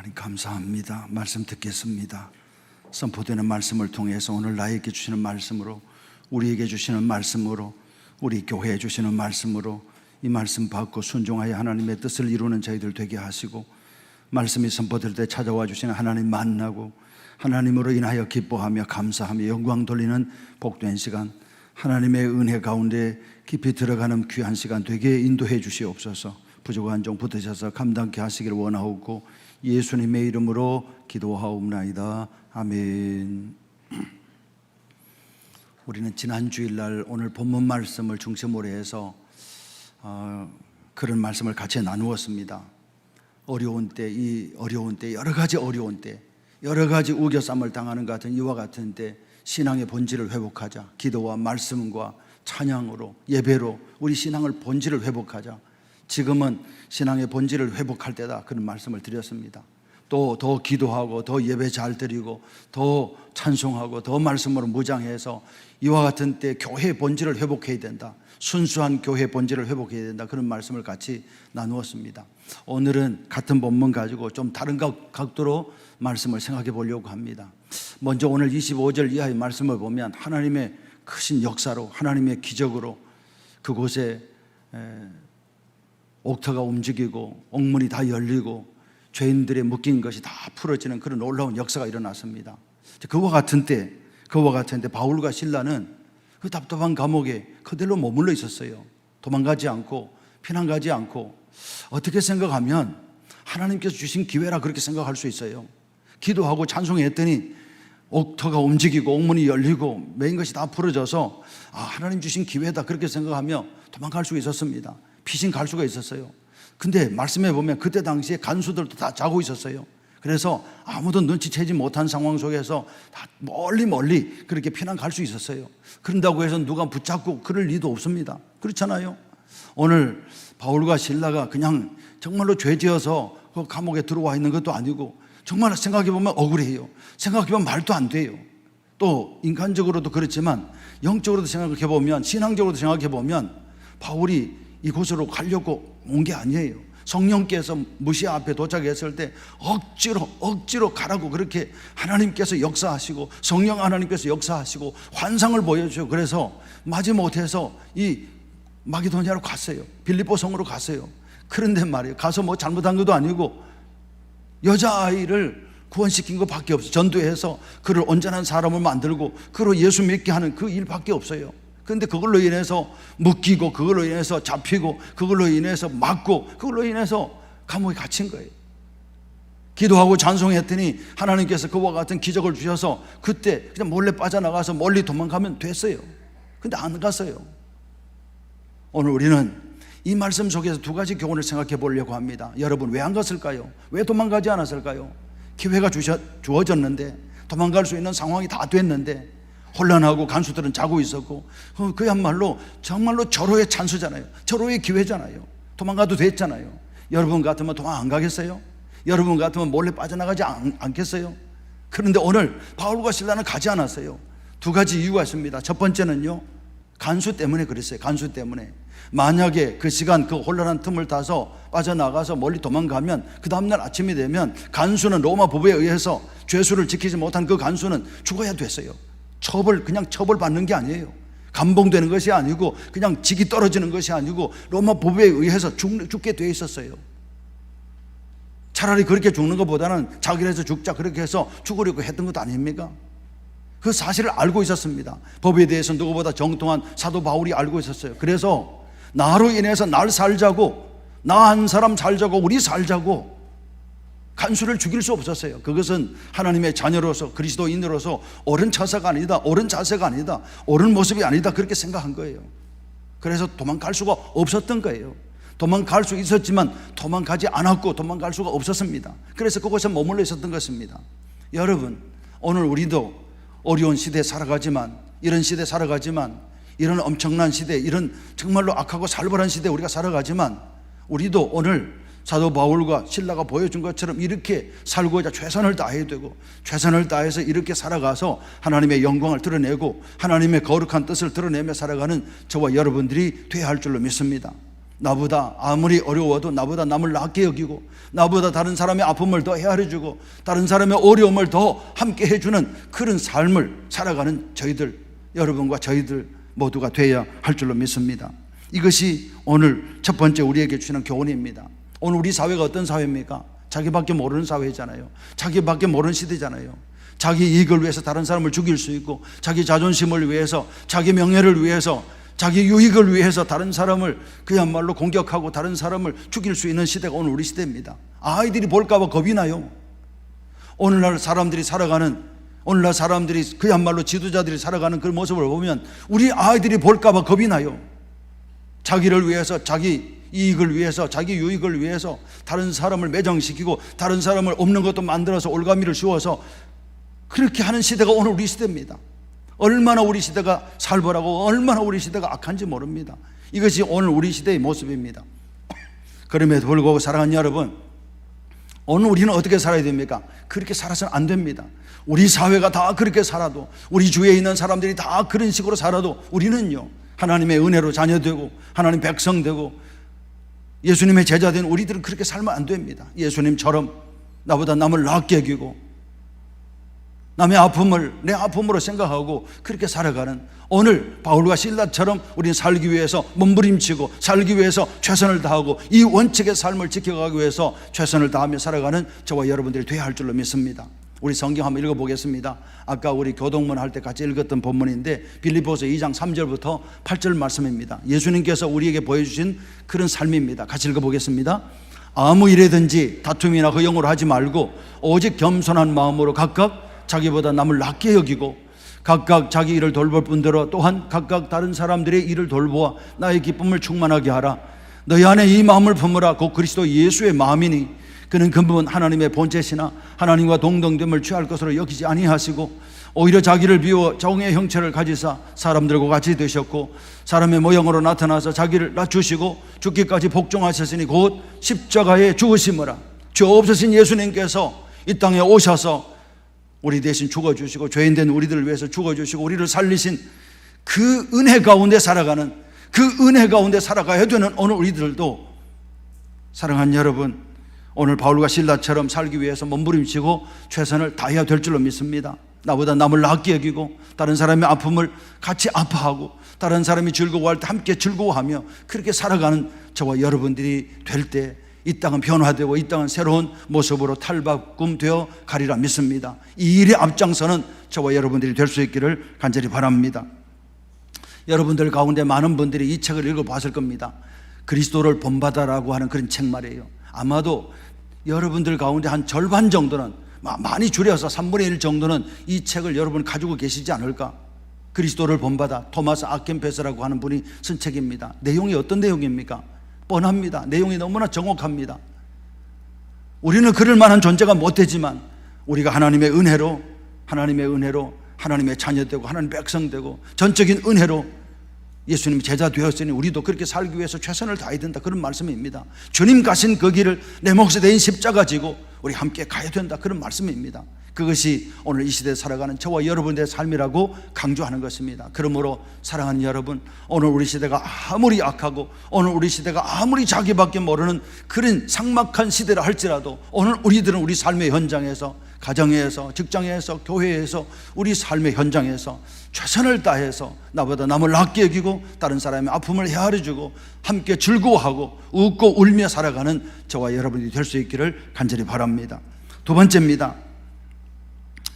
하나님 감사합니다. 말씀 듣겠습니다. 선포되는 말씀을 통해서 오늘 나에게 주시는 말씀으로, 우리에게 주시는 말씀으로, 우리 교회에 주시는 말씀으로 이 말씀 받고 순종하여 하나님의 뜻을 이루는 저희들 되게 하시고, 말씀이 선포될 때 찾아와 주시는 하나님 만나고 하나님으로 인하여 기뻐하며 감사하며 영광 돌리는 복된 시간, 하나님의 은혜 가운데 깊이 들어가는 귀한 시간 되게 인도해 주시옵소서. 부족한 종 붙으셔서 감당케 하시기를 원하옵고 예수님의 이름으로 기도하옵나이다. 아멘. 우리는 지난 주일날 오늘 본문 말씀을 중심으로 해서 그런 말씀을 같이 나누었습니다. 어려운 때, 이 어려운 때, 여러 가지 어려운 때, 여러 가지 우겨쌈을 당하는 것 같은 이와 같은 때 신앙의 본질을 회복하자. 기도와 말씀과 찬양으로, 예배로 우리 신앙을 본질을 회복하자. 지금은 신앙의 본질을 회복할 때다, 그런 말씀을 드렸습니다. 또 더 기도하고 더 예배 잘 드리고 더 찬송하고 더 말씀으로 무장해서 이와 같은 때 교회의 본질을 회복해야 된다, 순수한 교회의 본질을 회복해야 된다, 그런 말씀을 같이 나누었습니다. 오늘은 같은 본문 가지고 좀 다른 각도로 말씀을 생각해 보려고 합니다. 먼저 오늘 25절 이하의 말씀을 보면 하나님의 크신 역사로, 하나님의 기적으로 그곳에 옥터가 움직이고 옥문이 다 열리고 죄인들의 묶인 것이 다 풀어지는 그런 놀라운 역사가 일어났습니다. 그와 같은 때 바울과 실라는 그 답답한 감옥에 그대로 머물러 있었어요. 도망가지 않고 피난 가지 않고. 어떻게 생각하면 하나님께서 주신 기회라 그렇게 생각할 수 있어요. 기도하고 찬송했더니 옥터가 움직이고 옥문이 열리고 메인 것이 다 풀어져서 하나님 주신 기회다 그렇게 생각하며 도망갈 수 있었습니다. 피신 갈 수가 있었어요. 근데 말씀해 보면 그때 당시에 간수들도 다 자고 있었어요. 그래서 아무도 눈치채지 못한 상황 속에서 다 멀리 그렇게 피난 갈 수 있었어요. 그런다고 해서 누가 붙잡고 그럴 리도 없습니다. 그렇잖아요. 오늘 바울과 실라가 그냥 정말로 죄지어서 그 감옥에 들어와 있는 것도 아니고 정말 생각해 보면 억울해요. 생각해 보면 말도 안 돼요. 또 인간적으로도 그렇지만 영적으로도 생각해 보면, 신앙적으로도 생각해 보면 바울이 이곳으로 가려고 온 게 아니에요. 성령께서 무시아 앞에 도착했을 때 억지로 가라고 그렇게 하나님께서 역사하시고 성령 하나님께서 역사하시고 환상을 보여주고 그래서 마지못해서 이 마게도냐로 갔어요. 빌립보 성으로 갔어요. 그런데 말이에요, 가서 뭐 잘못한 것도 아니고 여자아이를 구원시킨 것밖에 없어요. 전도해서 그를 온전한 사람을 만들고 그로 예수 믿게 하는 그 일밖에 없어요. 그런데 그걸로 인해서 묶이고 그걸로 인해서 잡히고 그걸로 인해서 맞고 그걸로 인해서 감옥에 갇힌 거예요. 기도하고 찬송했더니 하나님께서 그와 같은 기적을 주셔서 그때 그냥 몰래 빠져나가서 멀리 도망가면 됐어요. 근데 안 갔어요. 오늘 우리는 이 말씀 속에서 두 가지 교훈을 생각해 보려고 합니다. 여러분, 왜 안 갔을까요? 왜 도망가지 않았을까요? 기회가 주어졌는데, 도망갈 수 있는 상황이 다 됐는데 혼란하고 간수들은 자고 있었고, 그야말로 정말로 절호의 찬스잖아요. 절호의 기회잖아요. 도망가도 됐잖아요. 여러분 같으면 도망 안 가겠어요? 여러분 같으면 몰래 빠져나가지 않겠어요? 그런데 오늘 바울과 실라는 가지 않았어요. 두 가지 이유가 있습니다. 첫 번째는요, 간수 때문에 그랬어요. 간수 때문에. 만약에 그 시간 그 혼란한 틈을 타서 빠져나가서 멀리 도망가면 그 다음날 아침이 되면 간수는 로마 법에 의해서 죄수를 지키지 못한 그 간수는 죽어야 됐어요. 그냥 처벌받는 게 아니에요. 감봉되는 것이 아니고 그냥 직이 떨어지는 것이 아니고 로마 법에 의해서 죽게 돼 있었어요. 차라리 그렇게 죽는 것보다는 자기라서 죽자 그렇게 해서 죽으려고 했던 것 아닙니까? 그 사실을 알고 있었습니다. 법에 대해서 누구보다 정통한 사도 바울이 알고 있었어요. 그래서 나로 인해서 날 살자고, 나 한 사람 살자고, 우리 살자고 간수를 죽일 수 없었어요. 그것은 하나님의 자녀로서, 그리스도인으로서 옳은 처사가 아니다, 옳은 자세가 아니다, 옳은 모습이 아니다, 그렇게 생각한 거예요. 그래서 도망갈 수가 없었던 거예요. 도망갈 수 있었지만 도망가지 않았고 도망갈 수가 없었습니다. 그래서 그곳에 머물러 있었던 것입니다. 여러분, 오늘 우리도 어려운 시대에 살아가지만, 이런 시대에 살아가지만, 이런 엄청난 시대, 이런 정말로 악하고 살벌한 시대에 우리가 살아가지만, 우리도 오늘 사도 바울과 실라가 보여준 것처럼 이렇게 살고자 최선을 다해야 되고, 최선을 다해서 이렇게 살아가서 하나님의 영광을 드러내고 하나님의 거룩한 뜻을 드러내며 살아가는 저와 여러분들이 돼야 할 줄로 믿습니다. 나보다 아무리 어려워도 나보다 남을 낫게 여기고 나보다 다른 사람의 아픔을 더 헤아려주고 다른 사람의 어려움을 더 함께 해주는 그런 삶을 살아가는 저희들, 여러분과 저희들 모두가 되어야 할 줄로 믿습니다. 이것이 오늘 첫 번째 우리에게 주는 교훈입니다. 오늘 우리 사회가 어떤 사회입니까? 자기밖에 모르는 사회잖아요. 자기밖에 모르는 시대잖아요. 자기 이익을 위해서 다른 사람을 죽일 수 있고 자기 자존심을 위해서, 자기 명예를 위해서, 자기 유익을 위해서 다른 사람을 그야말로 공격하고 다른 사람을 죽일 수 있는 시대가 오늘 우리 시대입니다. 아이들이 볼까 봐 겁이 나요. 오늘날 사람들이 그야말로 지도자들이 살아가는 그 모습을 보면 우리 아이들이 볼까 봐 겁이 나요. 자기를 위해서, 자기 이익을 위해서, 자기 유익을 위해서 다른 사람을 매장시키고 다른 사람을 없는 것도 만들어서 올가미를 씌워서 그렇게 하는 시대가 오늘 우리 시대입니다. 얼마나 우리 시대가 살벌하고 얼마나 우리 시대가 악한지 모릅니다. 이것이 오늘 우리 시대의 모습입니다. 그럼에도 불구하고 사랑하는 여러분, 오늘 우리는 어떻게 살아야 됩니까? 그렇게 살아서는 안 됩니다. 우리 사회가 다 그렇게 살아도, 우리 주위에 있는 사람들이 다 그런 식으로 살아도 우리는요, 하나님의 은혜로 자녀되고 하나님 백성 되고 예수님의 제자 된 우리들은 그렇게 살면 안 됩니다. 예수님처럼 나보다 남을 낫게 여기고 남의 아픔을 내 아픔으로 생각하고 그렇게 살아가는, 오늘 바울과 실라처럼 우리는 살기 위해서 몸부림치고 살기 위해서 최선을 다하고 이 원칙의 삶을 지켜가기 위해서 최선을 다하며 살아가는 저와 여러분들이 되어야 할 줄로 믿습니다. 우리 성경 한번 읽어보겠습니다. 아까 우리 교동문 할 때 같이 읽었던 본문인데 빌립보서 2장 3절부터 8절 말씀입니다. 예수님께서 우리에게 보여주신 그런 삶입니다. 같이 읽어보겠습니다. 아무 일에든지 다툼이나 허용으로 하지 말고 오직 겸손한 마음으로 각각 자기보다 남을 낫게 여기고 각각 자기 일을 돌볼 뿐더러 또한 각각 다른 사람들의 일을 돌보아 나의 기쁨을 충만하게 하라. 너희 안에 이 마음을 품으라. 곧 그리스도 예수의 마음이니 그는 근본 하나님의 본체시나 하나님과 동등됨을 취할 것으로 여기지 아니하시고 오히려 자기를 비워 종의 형체를 가지사 사람들과 같이 되셨고 사람의 모형으로 나타나서 자기를 낮추시고 죽기까지 복종하셨으니 곧 십자가에 죽으심이라. 죄 없으신 예수님께서 이 땅에 오셔서 우리 대신 죽어주시고 죄인된 우리들을 위해서 죽어주시고 우리를 살리신 그 은혜 가운데 살아가는, 그 은혜 가운데 살아가야 되는 오늘 우리들도, 사랑하는 여러분, 오늘 바울과 실라처럼 살기 위해서 몸부림치고 최선을 다해야 될 줄로 믿습니다. 나보다 남을 낫게 여기고 다른 사람의 아픔을 같이 아파하고 다른 사람이 즐거워할 때 함께 즐거워하며 그렇게 살아가는 저와 여러분들이 될 때 이 땅은 변화되고 이 땅은 새로운 모습으로 탈바꿈되어 가리라 믿습니다. 이 일에 앞장서는 저와 여러분들이 될 수 있기를 간절히 바랍니다. 여러분들 가운데 많은 분들이 이 책을 읽어봤을 겁니다. 그리스도를 본받아라고 하는 그런 책 말이에요. 아마도 여러분들 가운데 한 절반 정도는, 많이 줄여서 3분의 1 정도는 이 책을 여러분 가지고 계시지 않을까. 그리스도를 본받아, 토마스 아켄페스라고 하는 분이 쓴 책입니다. 내용이 어떤 내용입니까? 뻔합니다. 내용이 너무나 정확합니다. 우리는 그럴 만한 존재가 못 되지만 우리가 하나님의 은혜로 하나님의 자녀 되고 하나님의 백성 되고 전적인 은혜로 예수님 제자 되었으니 우리도 그렇게 살기 위해서 최선을 다해야 된다, 그런 말씀입니다. 주님 가신 그 길을 내 몫에 대인 십자가 지고 우리 함께 가야 된다, 그런 말씀입니다. 그것이 오늘 이 시대에 살아가는 저와 여러분들의 삶이라고 강조하는 것입니다. 그러므로 사랑하는 여러분, 오늘 우리 시대가 아무리 악하고 오늘 우리 시대가 아무리 자기밖에 모르는 그런 삭막한 시대라 할지라도 오늘 우리들은 우리 삶의 현장에서, 가정에서, 직장에서, 교회에서, 우리 삶의 현장에서 최선을 다해서 나보다 남을 낫게 여기고 다른 사람의 아픔을 헤아려주고 함께 즐거워하고 웃고 울며 살아가는 저와 여러분이 될 수 있기를 간절히 바랍니다. 두 번째입니다.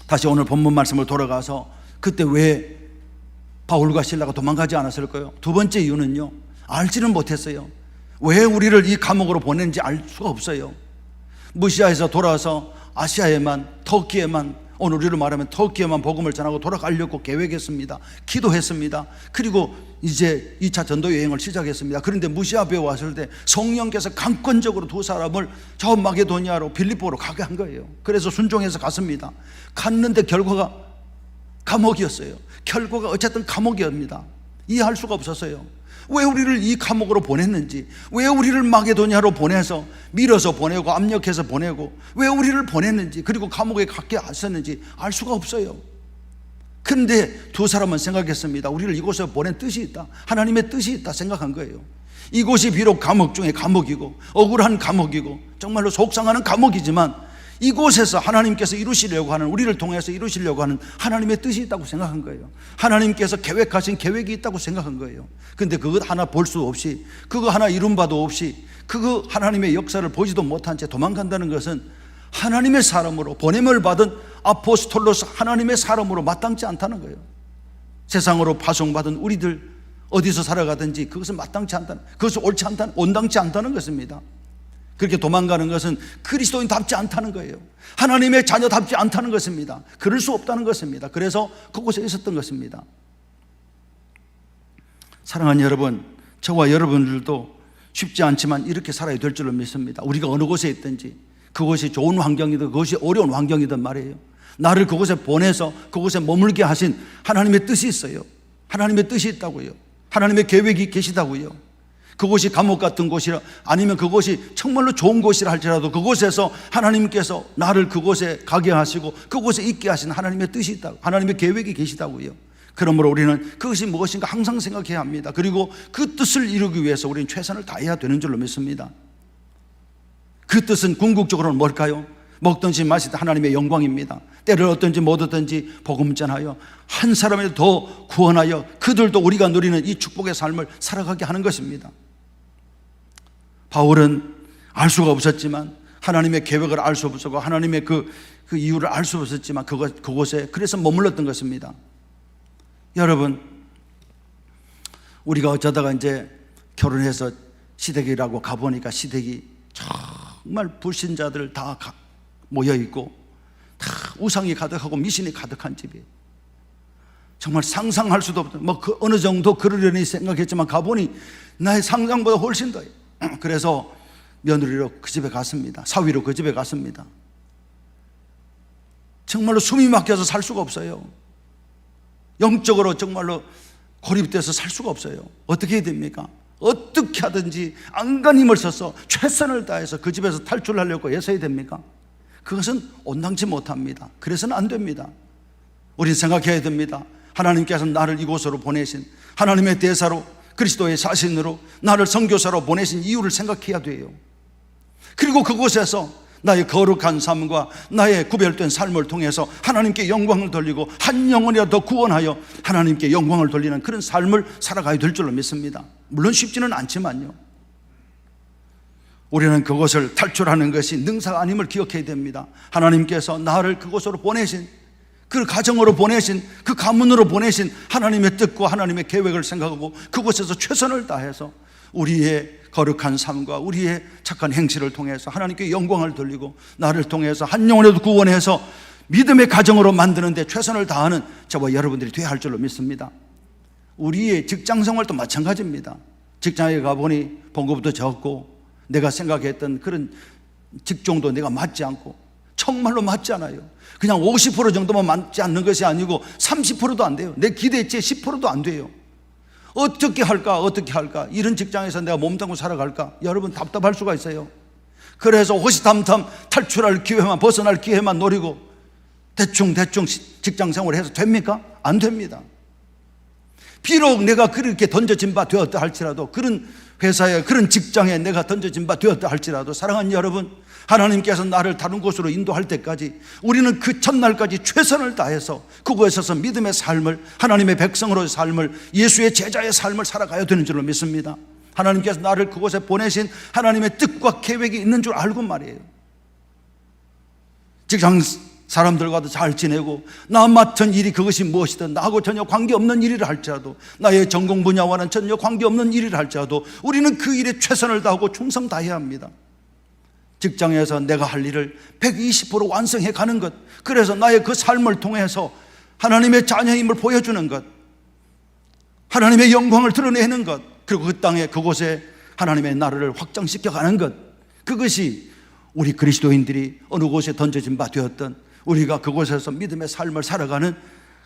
다시 오늘 본문 말씀을 돌아가서 그때 왜 바울과 실라가 도망가지 않았을까요? 두 번째 이유는요, 알지는 못했어요. 왜 우리를 이 감옥으로 보냈는지 알 수가 없어요. 무시아에서 돌아와서 아시아에만, 터키에만, 오늘 우리로 말하면 터키에만 복음을 전하고 돌아가려고 계획했습니다. 기도했습니다. 그리고 이제 2차 전도 여행을 시작했습니다. 그런데 무시아에 왔을 때 성령께서 강권적으로 두 사람을 저 마게도니아로 빌립보로 가게 한 거예요. 그래서 순종해서 갔습니다. 갔는데 결과가 감옥이었어요. 결과가 어쨌든 감옥이었습니다. 이해할 수가 없었어요. 왜 우리를 이 감옥으로 보냈는지, 왜 우리를 마게도니아로 보내서 밀어서 보내고 압력해서 보내고 왜 우리를 보냈는지, 그리고 감옥에 갖게 하셨는지 알 수가 없어요. 그런데 두 사람은 생각했습니다. 우리를 이곳에 보낸 뜻이 있다, 하나님의 뜻이 있다 생각한 거예요. 이곳이 비록 감옥 중에 감옥이고 억울한 감옥이고 정말로 속상하는 감옥이지만 이곳에서 하나님께서 이루시려고 하는, 우리를 통해서 이루시려고 하는 하나님의 뜻이 있다고 생각한 거예요. 하나님께서 계획하신 계획이 있다고 생각한 거예요. 근데 그것 하나 볼 수 없이, 그거 하나 이룬 바도 없이, 그거 하나님의 역사를 보지도 못한 채 도망간다는 것은 하나님의 사람으로, 보냄을 받은 아포스톨로스 하나님의 사람으로 마땅치 않다는 거예요. 세상으로 파송받은 우리들 어디서 살아가든지 그것은 마땅치 않다는, 그것은 옳지 않다는, 온당치 않다는 것입니다. 그렇게 도망가는 것은 그리스도인답지 않다는 거예요. 하나님의 자녀답지 않다는 것입니다. 그럴 수 없다는 것입니다. 그래서 그곳에 있었던 것입니다. 사랑하는 여러분, 저와 여러분들도 쉽지 않지만 이렇게 살아야 될 줄로 믿습니다. 우리가 어느 곳에 있든지, 그것이 좋은 환경이든 그것이 어려운 환경이든 말이에요, 나를 그곳에 보내서 그곳에 머물게 하신 하나님의 뜻이 있어요. 하나님의 뜻이 있다고요. 하나님의 계획이 계시다고요. 그곳이 감옥 같은 곳이라, 아니면 그곳이 정말로 좋은 곳이라 할지라도 그곳에서 하나님께서 나를 그곳에 가게 하시고 그곳에 있게 하신 하나님의 뜻이 있다고, 하나님의 계획이 계시다고요. 그러므로 우리는 그것이 무엇인가 항상 생각해야 합니다. 그리고 그 뜻을 이루기 위해서 우리는 최선을 다해야 되는 줄로 믿습니다. 그 뜻은 궁극적으로는 뭘까요? 먹든지 마시든 하나님의 영광입니다. 때를 얻든지 못 얻든지 복음 전하여 한 사람을 더 구원하여 그들도 우리가 누리는 이 축복의 삶을 살아가게 하는 것입니다. 바울은 알 수가 없었지만, 하나님의 계획을 알 수 없었고 하나님의 그 이유를 알 수 없었지만 그곳에 그래서 머물렀던 것입니다. 여러분, 우리가 어쩌다가 이제 결혼해서 시댁이라고 가보니까 시댁이 정말 불신자들 다 모여있고 다 우상이 가득하고 미신이 가득한 집이에요. 정말 상상할 수도 없던, 그 어느 정도 그러려니 생각했지만 가보니 나의 상상보다 훨씬 더해요. 그래서 며느리로 그 집에 갔습니다. 사위로 그 집에 갔습니다. 정말로 숨이 막혀서 살 수가 없어요. 영적으로 정말로 고립돼서 살 수가 없어요. 어떻게 해야 됩니까? 어떻게 하든지 안간힘을 써서 최선을 다해서 그 집에서 탈출하려고 애써야 됩니까? 그것은 온당치 못합니다. 그래서는 안 됩니다. 우리는 생각해야 됩니다. 하나님께서 나를 이곳으로 보내신, 하나님의 대사로 그리스도의 사신으로 나를 선교사로 보내신 이유를 생각해야 돼요. 그리고 그곳에서 나의 거룩한 삶과 나의 구별된 삶을 통해서 하나님께 영광을 돌리고 한 영혼이라도 구원하여 하나님께 영광을 돌리는 그런 삶을 살아가야 될 줄로 믿습니다. 물론 쉽지는 않지만요, 우리는 그곳을 탈출하는 것이 능사가 아님을 기억해야 됩니다. 하나님께서 나를 그곳으로 보내신, 그 가정으로 보내신, 그 가문으로 보내신 하나님의 뜻과 하나님의 계획을 생각하고 그곳에서 최선을 다해서 우리의 거룩한 삶과 우리의 착한 행실을 통해서 하나님께 영광을 돌리고 나를 통해서 한 영혼에도 구원해서 믿음의 가정으로 만드는 데 최선을 다하는 저와 여러분들이 되어야 할 줄로 믿습니다. 우리의 직장생활도 마찬가지입니다. 직장에 가보니 봉급도 적고 내가 생각했던 그런 직종도 내가 맞지 않고, 정말로 맞지 않아요. 그냥 50% 정도만 맞지 않는 것이 아니고 30%도 안 돼요. 내 기대치의 10%도 안 돼요. 어떻게 할까? 이런 직장에서 내가 몸담고 살아갈까? 여러분, 답답할 수가 있어요. 그래서 호시탐탐 탈출할 기회만, 벗어날 기회만 노리고 대충 직장 생활을 해서 됩니까? 안 됩니다. 비록 내가 그렇게 던져진 바 되었다 할지라도, 그런 회사에, 그런 직장에 내가 던져진 바 되었다 할지라도, 사랑하는 여러분, 하나님께서 나를 다른 곳으로 인도할 때까지 우리는 그 첫날까지 최선을 다해서 그곳에 서서 믿음의 삶을, 하나님의 백성으로의 삶을, 예수의 제자의 삶을 살아가야 되는 줄로 믿습니다. 하나님께서 나를 그곳에 보내신 하나님의 뜻과 계획이 있는 줄 알고 말이에요. 직장 사람들과도 잘 지내고 나 맡은 일이 그것이 무엇이든 나하고 전혀 관계없는 일이라 할지라도, 나의 전공 분야와는 전혀 관계없는 일이라 할지라도 우리는 그 일에 최선을 다하고 충성 다해야 합니다. 직장에서 내가 할 일을 120% 완성해 가는 것, 그래서 나의 그 삶을 통해서 하나님의 자녀임을 보여주는 것, 하나님의 영광을 드러내는 것, 그리고 그 땅에 그곳에 하나님의 나라를 확장시켜 가는 것, 그것이 우리 그리스도인들이 어느 곳에 던져진 바 되었던 우리가 그곳에서 믿음의 삶을 살아가는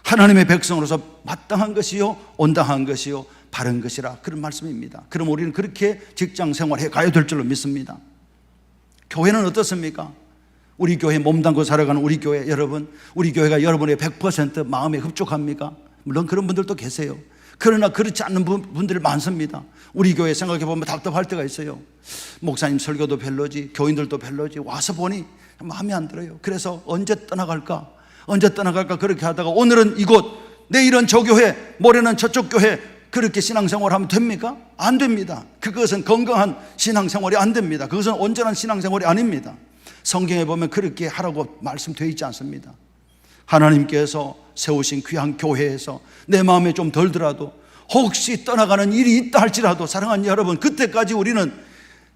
하나님의 백성으로서 마땅한 것이요, 온당한 것이요, 바른 것이라, 그런 말씀입니다. 그럼 우리는 그렇게 직장 생활해 가야 될 줄로 믿습니다. 교회는 어떻습니까? 우리 교회 몸담고 살아가는 우리 교회 여러분, 우리 교회가 여러분의 100% 마음에 흡족합니까? 물론 그런 분들도 계세요. 그러나 그렇지 않는 분들이 많습니다. 우리 교회 생각해 보면 답답할 때가 있어요. 목사님 설교도 별로지, 교인들도 별로지, 와서 보니 마음에 안 들어요. 그래서 언제 떠나갈까 그렇게 하다가 오늘은 이곳, 내일은 저 교회, 모레는 저쪽 교회, 그렇게 신앙생활하면 됩니까? 안 됩니다. 그것은 건강한 신앙생활이 안 됩니다. 그것은 온전한 신앙생활이 아닙니다. 성경에 보면 그렇게 하라고 말씀되어 있지 않습니다. 하나님께서 세우신 귀한 교회에서 내 마음에 좀 덜더라도 혹시 떠나가는 일이 있다 할지라도 사랑하는 여러분, 그때까지 우리는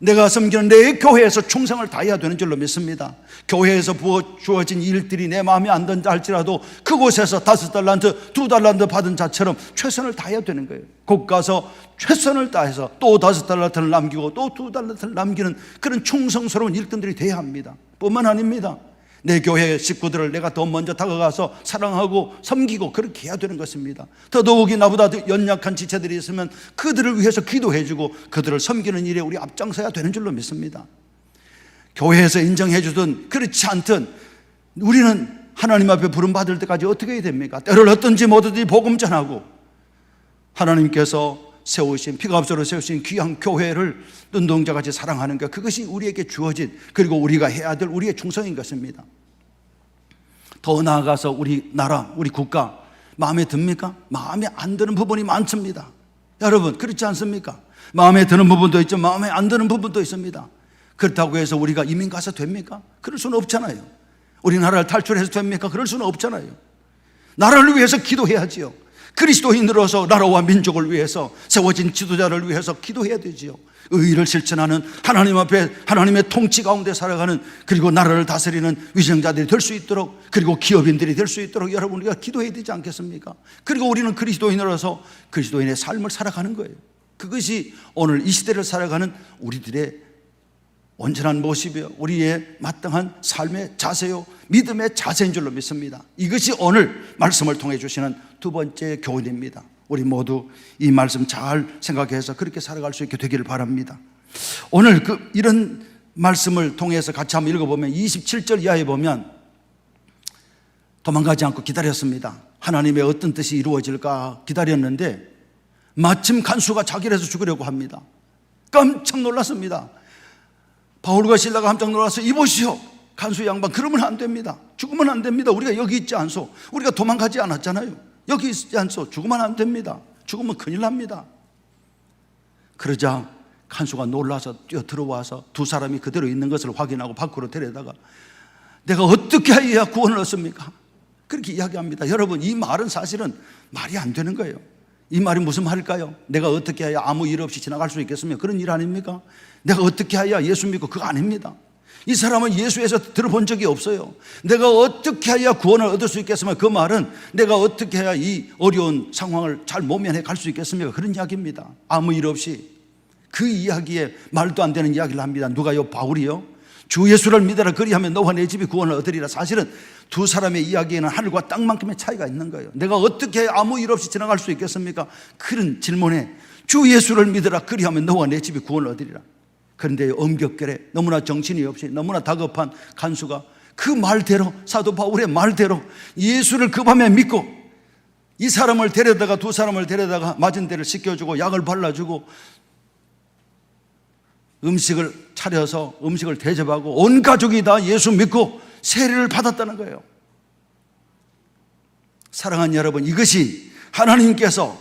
내가 섬기는 내 교회에서 충성을 다해야 되는 줄로 믿습니다. 교회에서 주어진 일들이 내 마음에 안 든다 할지라도 그곳에서 5달란트, 2달란트 받은 자처럼 최선을 다해야 되는 거예요. 곧 가서 최선을 다해서 또 5달란트를 남기고 또 2달란트를 남기는 그런 충성스러운 일꾼들이 돼야 합니다. 뿐만 아닙니다. 내 교회 식구들을 내가 더 먼저 다가가서 사랑하고 섬기고 그렇게 해야 되는 것입니다. 더더욱이 나보다 더 연약한 지체들이 있으면 그들을 위해서 기도해주고 그들을 섬기는 일에 우리 앞장서야 되는 줄로 믿습니다. 교회에서 인정해 주든 그렇지 않든 우리는 하나님 앞에 부름받을 때까지 어떻게 해야 됩니까? 때를 얻든지 못 얻든지 복음 전하고 하나님께서 세우신, 피가 없어로 세우신 귀한 교회를 눈동자같이 사랑하는 것, 그것이 우리에게 주어진, 그리고 우리가 해야 될 우리의 충성인 것입니다. 더 나아가서 우리 나라, 우리 국가 마음에 듭니까? 마음에 안 드는 부분이 많습니다. 여러분, 그렇지 않습니까? 마음에 드는 부분도 있죠, 마음에 안 드는 부분도 있습니다. 그렇다고 해서 우리가 이민 가서 됩니까? 그럴 수는 없잖아요. 우리나라를 탈출해서 됩니까? 그럴 수는 없잖아요. 나라를 위해서 기도해야지요. 그리스도인으로서 나라와 민족을 위해서 세워진 지도자를 위해서 기도해야 되지요. 의의를 실천하는, 하나님 앞에 하나님의 통치 가운데 살아가는, 그리고 나라를 다스리는 위정자들이 될 수 있도록, 그리고 기업인들이 될 수 있도록 여러분, 우리가 기도해야 되지 않겠습니까? 그리고 우리는 그리스도인으로서 그리스도인의 삶을 살아가는 거예요. 그것이 오늘 이 시대를 살아가는 우리들의 온전한 모습이요, 우리의 마땅한 삶의 자세요, 믿음의 자세인 줄로 믿습니다. 이것이 오늘 말씀을 통해 주시는 두 번째 교훈입니다. 우리 모두 이 말씀 잘 생각해서 그렇게 살아갈 수 있게 되기를 바랍니다. 오늘 이런 말씀을 통해서 같이 한번 읽어보면 27절 이하에 보면 도망가지 않고 기다렸습니다. 하나님의 어떤 뜻이 이루어질까 기다렸는데 마침 간수가 자기를 해서 죽으려고 합니다. 깜짝 놀랐습니다. 바울과 실라가 깜짝 놀라서 이보시오, 간수 양반, 그러면 안 됩니다. 죽으면 안 됩니다. 우리가 여기 있지 않소. 우리가 도망가지 않았잖아요. 여기 있지 않소. 죽으면 안 됩니다. 죽으면 큰일 납니다. 그러자 간수가 놀라서 뛰어 들어와서 두 사람이 그대로 있는 것을 확인하고 밖으로 데려다가 내가 어떻게 해야 구원을 얻습니까? 그렇게 이야기합니다. 여러분, 이 말은 사실은 말이 안 되는 거예요. 이 말이 무슨 말일까요? 내가 어떻게 해야 아무 일 없이 지나갈 수 있겠습니까? 그런 일 아닙니까? 내가 어떻게 해야 예수 믿고, 그거 아닙니다. 이 사람은 예수에서 들어본 적이 없어요. 내가 어떻게 해야 구원을 얻을 수 있겠습니까? 그 말은 내가 어떻게 해야 이 어려운 상황을 잘 모면해 갈 수 있겠습니까? 그런 이야기입니다. 아무 일 없이 그 이야기에 말도 안 되는 이야기를 합니다. 누가요? 바울이요? 주 예수를 믿어라, 그리하면 너와 내 집이 구원을 얻으리라. 사실은 두 사람의 이야기에는 하늘과 땅만큼의 차이가 있는 거예요. 내가 어떻게 해야 아무 일 없이 지나갈 수 있겠습니까? 그런 질문에 주 예수를 믿어라, 그리하면 너와 내 집이 구원을 얻으리라. 그런데 엄격결에 너무나 정신이 없이 너무나 다급한 간수가 그 말대로, 사도 바울의 말대로 예수를 그 밤에 믿고 이 사람을 데려다가, 두 사람을 데려다가 맞은 데를 씻겨주고 약을 발라주고 음식을 차려서 음식을 대접하고 온 가족이 다 예수 믿고 세례를 받았다는 거예요. 사랑하는 여러분, 이것이 하나님께서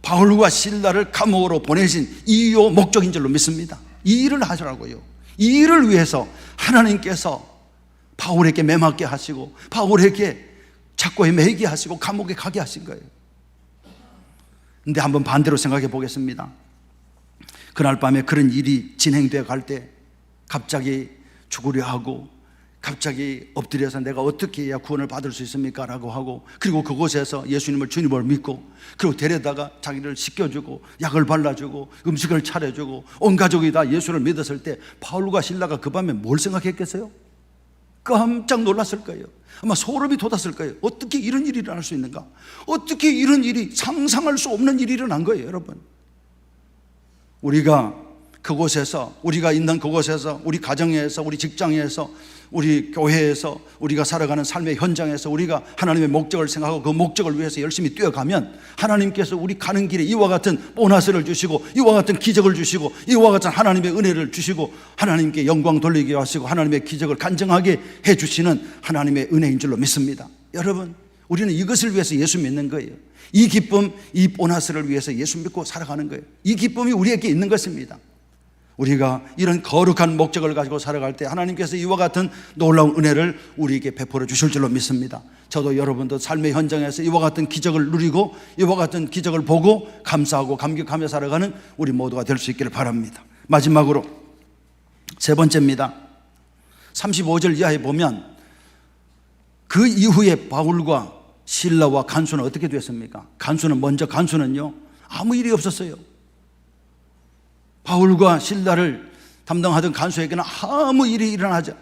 바울과 실라를 감옥으로 보내신 이유 목적인 줄로 믿습니다. 이 일을 하시라고요. 이 일을 위해서 하나님께서 바울에게 매맞게 하시고 바울에게 착고에 매이게 하시고 감옥에 가게 하신 거예요. 그런데 한번 반대로 생각해 보겠습니다. 그날 밤에 그런 일이 진행되어 갈 때 갑자기 죽으려 하고 갑자기 엎드려서 내가 어떻게 해야 구원을 받을 수 있습니까? 라고 하고, 그리고 그곳에서 예수님을 주님을 믿고, 그리고 데려다가 자기를 씻겨주고 약을 발라주고 음식을 차려주고 온 가족이 다 예수를 믿었을 때 바울과 실라가 그 밤에 뭘 생각했겠어요? 깜짝 놀랐을 거예요. 아마 소름이 돋았을 거예요. 어떻게 이런 일이 일어날 수 있는가? 어떻게 이런 일이, 상상할 수 없는 일이 일어난 거예요. 여러분, 우리가 그곳에서, 우리가 있는 그곳에서, 우리 가정에서, 우리 직장에서, 우리 교회에서, 우리가 살아가는 삶의 현장에서 우리가 하나님의 목적을 생각하고 그 목적을 위해서 열심히 뛰어가면 하나님께서 우리 가는 길에 이와 같은 보너스를 주시고 이와 같은 기적을 주시고 이와 같은 하나님의 은혜를 주시고 하나님께 영광 돌리게 하시고 하나님의 기적을 간증하게 해주시는 하나님의 은혜인 줄로 믿습니다. 여러분, 우리는 이것을 위해서 예수 믿는 거예요. 이 기쁨, 이 보너스를 위해서 예수 믿고 살아가는 거예요. 이 기쁨이 우리에게 있는 것입니다. 우리가 이런 거룩한 목적을 가지고 살아갈 때 하나님께서 이와 같은 놀라운 은혜를 우리에게 베풀어 주실 줄로 믿습니다. 저도 여러분도 삶의 현장에서 이와 같은 기적을 누리고 이와 같은 기적을 보고 감사하고 감격하며 살아가는 우리 모두가 될 수 있기를 바랍니다. 마지막으로 세 번째입니다. 35절 이하에 보면 그 이후에 바울과 실라와 간수는 어떻게 됐습니까? 간수는요 아무 일이 없었어요. 바울과 실라를 담당하던 간수에게는 아무 일이 일어나지,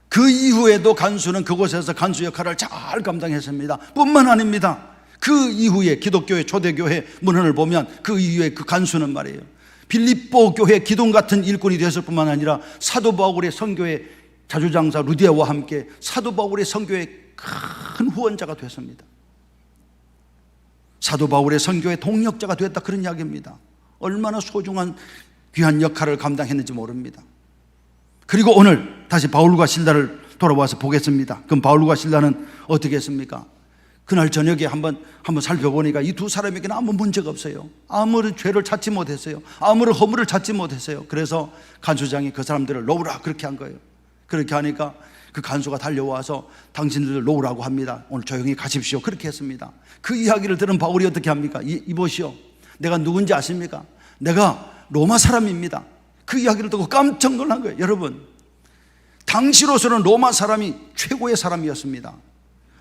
그 이후에도 간수는 그곳에서 간수 역할을 잘 감당했습니다. 뿐만 아닙니다. 그 이후에 기독교의 초대교회 문헌을 보면 그 이후에 그 간수는 말이에요, 빌립보 교회 기둥 같은 일꾼이 되었을 뿐만 아니라 사도 바울의 선교의 자주장사 루디아와 함께 사도 바울의 선교의 큰 후원자가 됐습니다. 사도 바울의 선교의 동력자가 됐다, 그런 이야기입니다. 얼마나 소중한 귀한 역할을 감당했는지 모릅니다. 그리고 오늘 다시 바울과 실라를 돌아와서 보겠습니다. 그럼 바울과 실라는 어떻게 했습니까? 그날 저녁에 한번 살펴보니까 이 두 사람에게는 아무 문제가 없어요. 아무런 죄를 찾지 못했어요. 아무런 허물을 찾지 못했어요. 그래서 간수장이 그 사람들을 놓으라 그렇게 한 거예요. 그렇게 하니까 그 간수가 달려와서 당신들을 놓으라고 합니다. 오늘 조용히 가십시오. 그렇게 했습니다. 그 이야기를 들은 바울이 어떻게 합니까? 이보시오, 내가 누군지 아십니까? 내가 로마 사람입니다. 그 이야기를 듣고 깜짝 놀란 거예요. 여러분, 당시로서는 로마 사람이 최고의 사람이었습니다.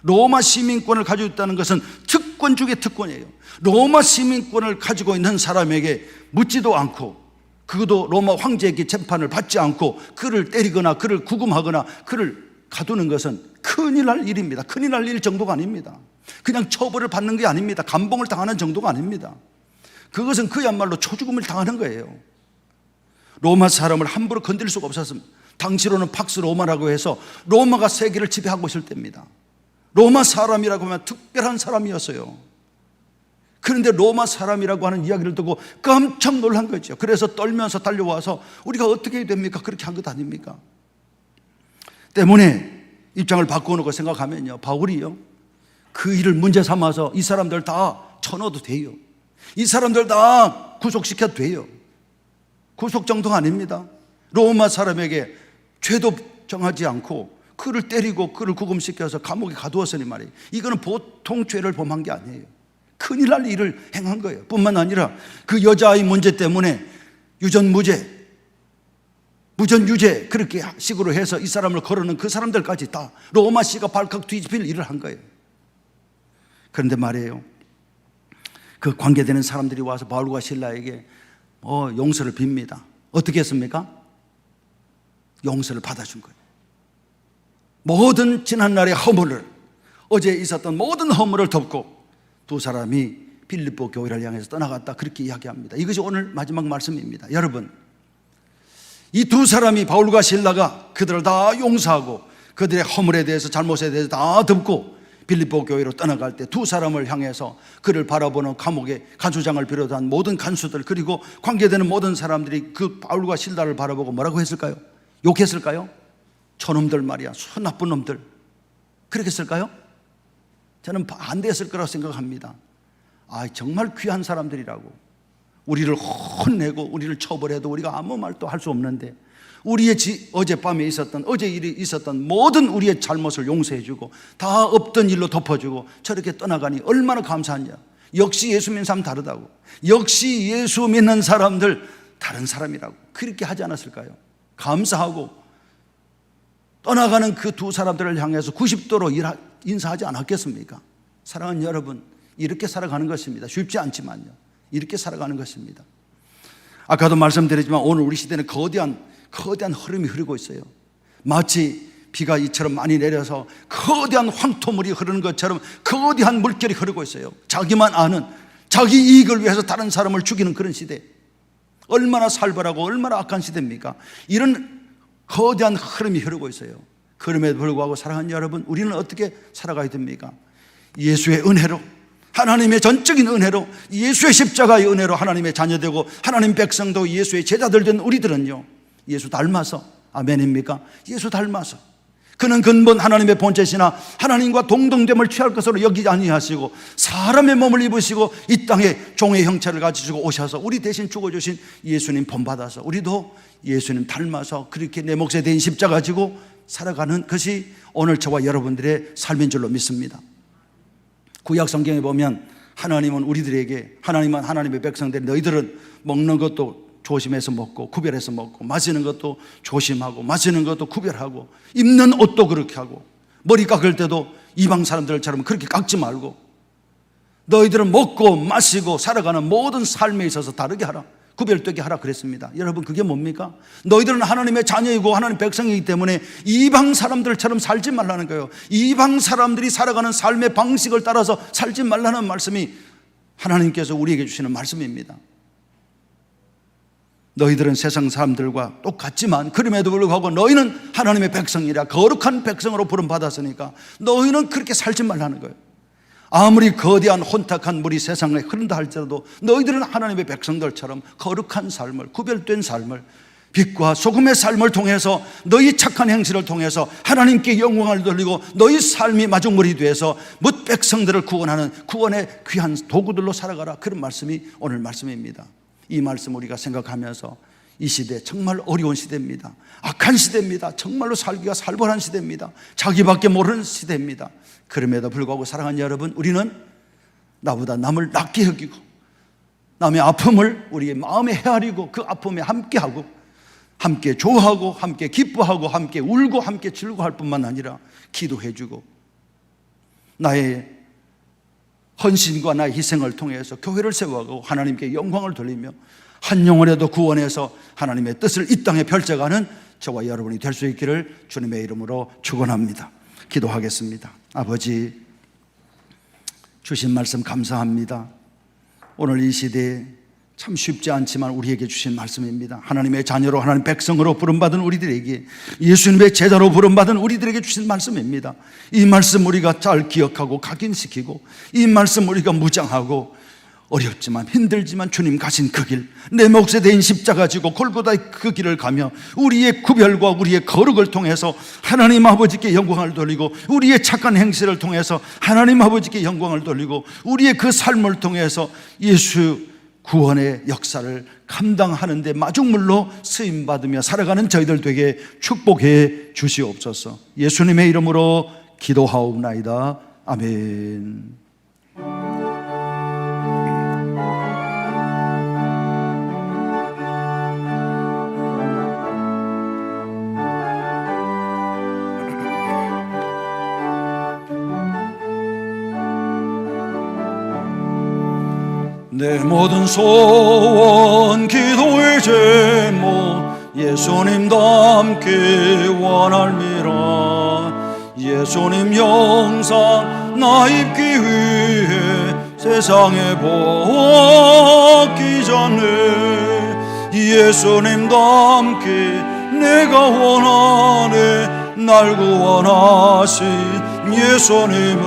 로마 시민권을 가지고 있다는 것은 특권 중에 특권이에요. 로마 시민권을 가지고 있는 사람에게 묻지도 않고, 그것도 로마 황제에게 재판을 받지 않고 그를 때리거나 그를 구금하거나 그를 가두는 것은 큰일 날 일입니다. 큰일 날 일 정도가 아닙니다. 그냥 처벌을 받는 게 아닙니다. 감봉을 당하는 정도가 아닙니다. 그것은 그야말로 초죽음을 당하는 거예요. 로마 사람을 함부로 건드릴 수가 없었습니다. 당시로는 팍스 로마라고 해서 로마가 세계를 지배하고 있을 때입니다. 로마 사람이라고 하면 특별한 사람이었어요. 그런데 로마 사람이라고 하는 이야기를 듣고 깜짝 놀란 거죠. 그래서 떨면서 달려와서 우리가 어떻게 해야 됩니까? 그렇게 한 것 아닙니까? 때문에 입장을 바꿔놓고 생각하면요, 바울이요 그 일을 문제 삼아서 이 사람들 다 쳐넣어도 돼요. 이 사람들 다 구속시켜도 돼요. 구속 정도가 아닙니다. 로마 사람에게 죄도 정하지 않고 그를 때리고 그를 구금시켜서 감옥에 가두었으니 말이에요. 이거는 보통 죄를 범한 게 아니에요. 큰일 날 일을 행한 거예요. 뿐만 아니라 그 여자아이 문제 때문에 유전무죄, 무전유죄 그렇게 식으로 해서 이 사람을 거르는 그 사람들까지 다 로마시가 발칵 뒤집힐 일을 한 거예요. 그런데 말이에요, 그 관계되는 사람들이 와서 바울과 실라에게 용서를 빕니다. 어떻게 했습니까? 용서를 받아준 거예요. 모든 지난날의 허물을, 어제 있었던 모든 허물을 덮고 두 사람이 빌립보 교회를 향해서 떠나갔다, 그렇게 이야기합니다. 이것이 오늘 마지막 말씀입니다. 여러분, 이 두 사람이, 바울과 실라가 그들을 다 용서하고 그들의 허물에 대해서, 잘못에 대해서 다 덮고 빌립보 교회로 떠나갈 때 두 사람을 향해서 그를 바라보는 감옥의 간수장을 비롯한 모든 간수들, 그리고 관계되는 모든 사람들이 그 바울과 실라를 바라보고 뭐라고 했을까요? 욕했을까요? 저놈들 말이야, 손 나쁜 놈들, 그렇게 했을까요? 저는 반대했을 거라고 생각합니다. 정말 귀한 사람들이라고, 우리를 혼내고 우리를 처벌해도 우리가 아무 말도 할 수 없는데 우리의 어젯밤에 있었던, 어제 일이 있었던 모든 우리의 잘못을 용서해주고 다 없던 일로 덮어주고 저렇게 떠나가니 얼마나 감사하냐. 역시 예수 믿는 사람 다르다고, 역시 예수 믿는 사람들 다른 사람이라고 그렇게 하지 않았을까요? 감사하고 떠나가는 그 두 사람들을 향해서 90도로 인사하지 않았겠습니까? 사랑하는 여러분, 이렇게 살아가는 것입니다. 쉽지 않지만요, 이렇게 살아가는 것입니다. 아까도 말씀드렸지만 오늘 우리 시대는 거대한 흐름이 흐르고 있어요. 마치 비가 이처럼 많이 내려서 거대한 황토물이 흐르는 것처럼 거대한 물결이 흐르고 있어요. 자기만 아는, 자기 이익을 위해서 다른 사람을 죽이는 그런 시대. 얼마나 살벌하고 얼마나 악한 시대입니까? 이런 거대한 흐름이 흐르고 있어요. 그럼에도 불구하고 사랑하는 여러분, 우리는 어떻게 살아가야 됩니까? 예수의 은혜로, 하나님의 전적인 은혜로, 예수의 십자가의 은혜로 하나님의 자녀되고 하나님 백성도 예수의 제자들 된 우리들은요, 예수 닮아서, 아멘입니까? 예수 닮아서, 그는 근본 하나님의 본체시나 하나님과 동등됨을 취할 것으로 여기지 아니하시고 사람의 몸을 입으시고 이 땅에 종의 형체를 가지시고 오셔서 우리 대신 죽어주신 예수님 본받아서 우리도 예수님 닮아서 그렇게 내 몫에 대인 십자가 가지고 살아가는 것이 오늘 저와 여러분들의 삶인 줄로 믿습니다. 구약 성경에 보면 하나님은 우리들에게, 하나님은 하나님의 백성들, 너희들은 먹는 것도 조심해서 먹고 구별해서 먹고 마시는 것도 조심하고 마시는 것도 구별하고 입는 옷도 그렇게 하고 머리 깎을 때도 이방 사람들처럼 그렇게 깎지 말고 너희들은 먹고 마시고 살아가는 모든 삶에 있어서 다르게 하라, 구별되게 하라 그랬습니다. 여러분, 그게 뭡니까? 너희들은 하나님의 자녀이고 하나님 백성이기 때문에 이방 사람들처럼 살지 말라는 거예요. 이방 사람들이 살아가는 삶의 방식을 따라서 살지 말라는 말씀이 하나님께서 우리에게 주시는 말씀입니다. 너희들은 세상 사람들과 똑같지만 그럼에도 불구하고 너희는 하나님의 백성이라 거룩한 백성으로 부름받았으니까 너희는 그렇게 살지 말라는 거예요. 아무리 거대한 혼탁한 물이 세상에 흐른다 할지라도 너희들은 하나님의 백성들처럼 거룩한 삶을, 구별된 삶을, 빛과 소금의 삶을 통해서 너희 착한 행실을 통해서 하나님께 영광을 돌리고 너희 삶이 마중물이 되어서 뭇 백성들을 구원하는 구원의 귀한 도구들로 살아가라, 그런 말씀이 오늘 말씀입니다. 이 말씀 우리가 생각하면서 이 시대 정말 어려운 시대입니다. 악한 시대입니다. 정말로 살기가 살벌한 시대입니다. 자기밖에 모르는 시대입니다. 그럼에도 불구하고 사랑하는 여러분, 우리는 나보다 남을 낮게 여기고 남의 아픔을 우리의 마음에 헤아리고 그 아픔에 함께하고 함께 좋아하고 함께 기뻐하고 함께 울고 함께 즐거워할 뿐만 아니라 기도해주고 나의 헌신과 나의 희생을 통해서 교회를 세워가고 하나님께 영광을 돌리며 한 영혼에도 구원해서 하나님의 뜻을 이 땅에 펼쳐가는 저와 여러분이 될 수 있기를 주님의 이름으로 축원합니다. 기도하겠습니다. 아버지, 주신 말씀 감사합니다. 오늘 이 시대에 참 쉽지 않지만 우리에게 주신 말씀입니다. 하나님의 자녀로, 하나님 백성으로 부름받은 우리들에게, 예수님의 제자로 부름받은 우리들에게 주신 말씀입니다. 이 말씀 우리가 잘 기억하고 각인시키고 이 말씀 우리가 무장하고 어렵지만 힘들지만 주님 가신 그 길, 내 몫에 대인 십자가 지고 골고다의 그 길을 가며 우리의 구별과 우리의 거룩을 통해서 하나님 아버지께 영광을 돌리고 우리의 착한 행실을 통해서 하나님 아버지께 영광을 돌리고 우리의 그 삶을 통해서 예수 구원의 역사를 감당하는 데 마중물로 쓰임받으며 살아가는 저희들 되게 축복해 주시옵소서. 예수님의 이름으로 기도하옵나이다. 아멘. 내 모든 소원 기도의 제목 예수님 닮기 원할미라. 예수님 영상 나 입기 위해 세상에 보았기 전에 예수님 닮기 내가 원하네. 날 구원하신 예수님을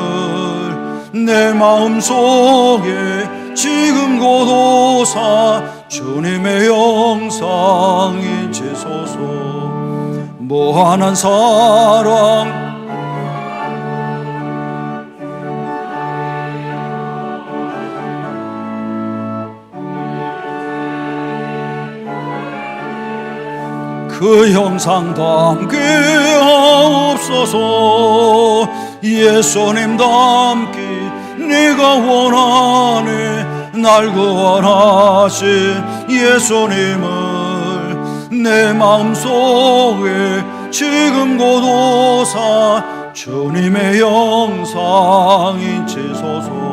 내 마음속에 지금 고도사 주님의 영상 인치소서. 무한한 사랑 그 형상 담게 하옵소서. 예수님 닮기 내가 원하네. 날 구원하신 예수님을 내 마음속에 지금 고도사 주님의 영상 인치소서.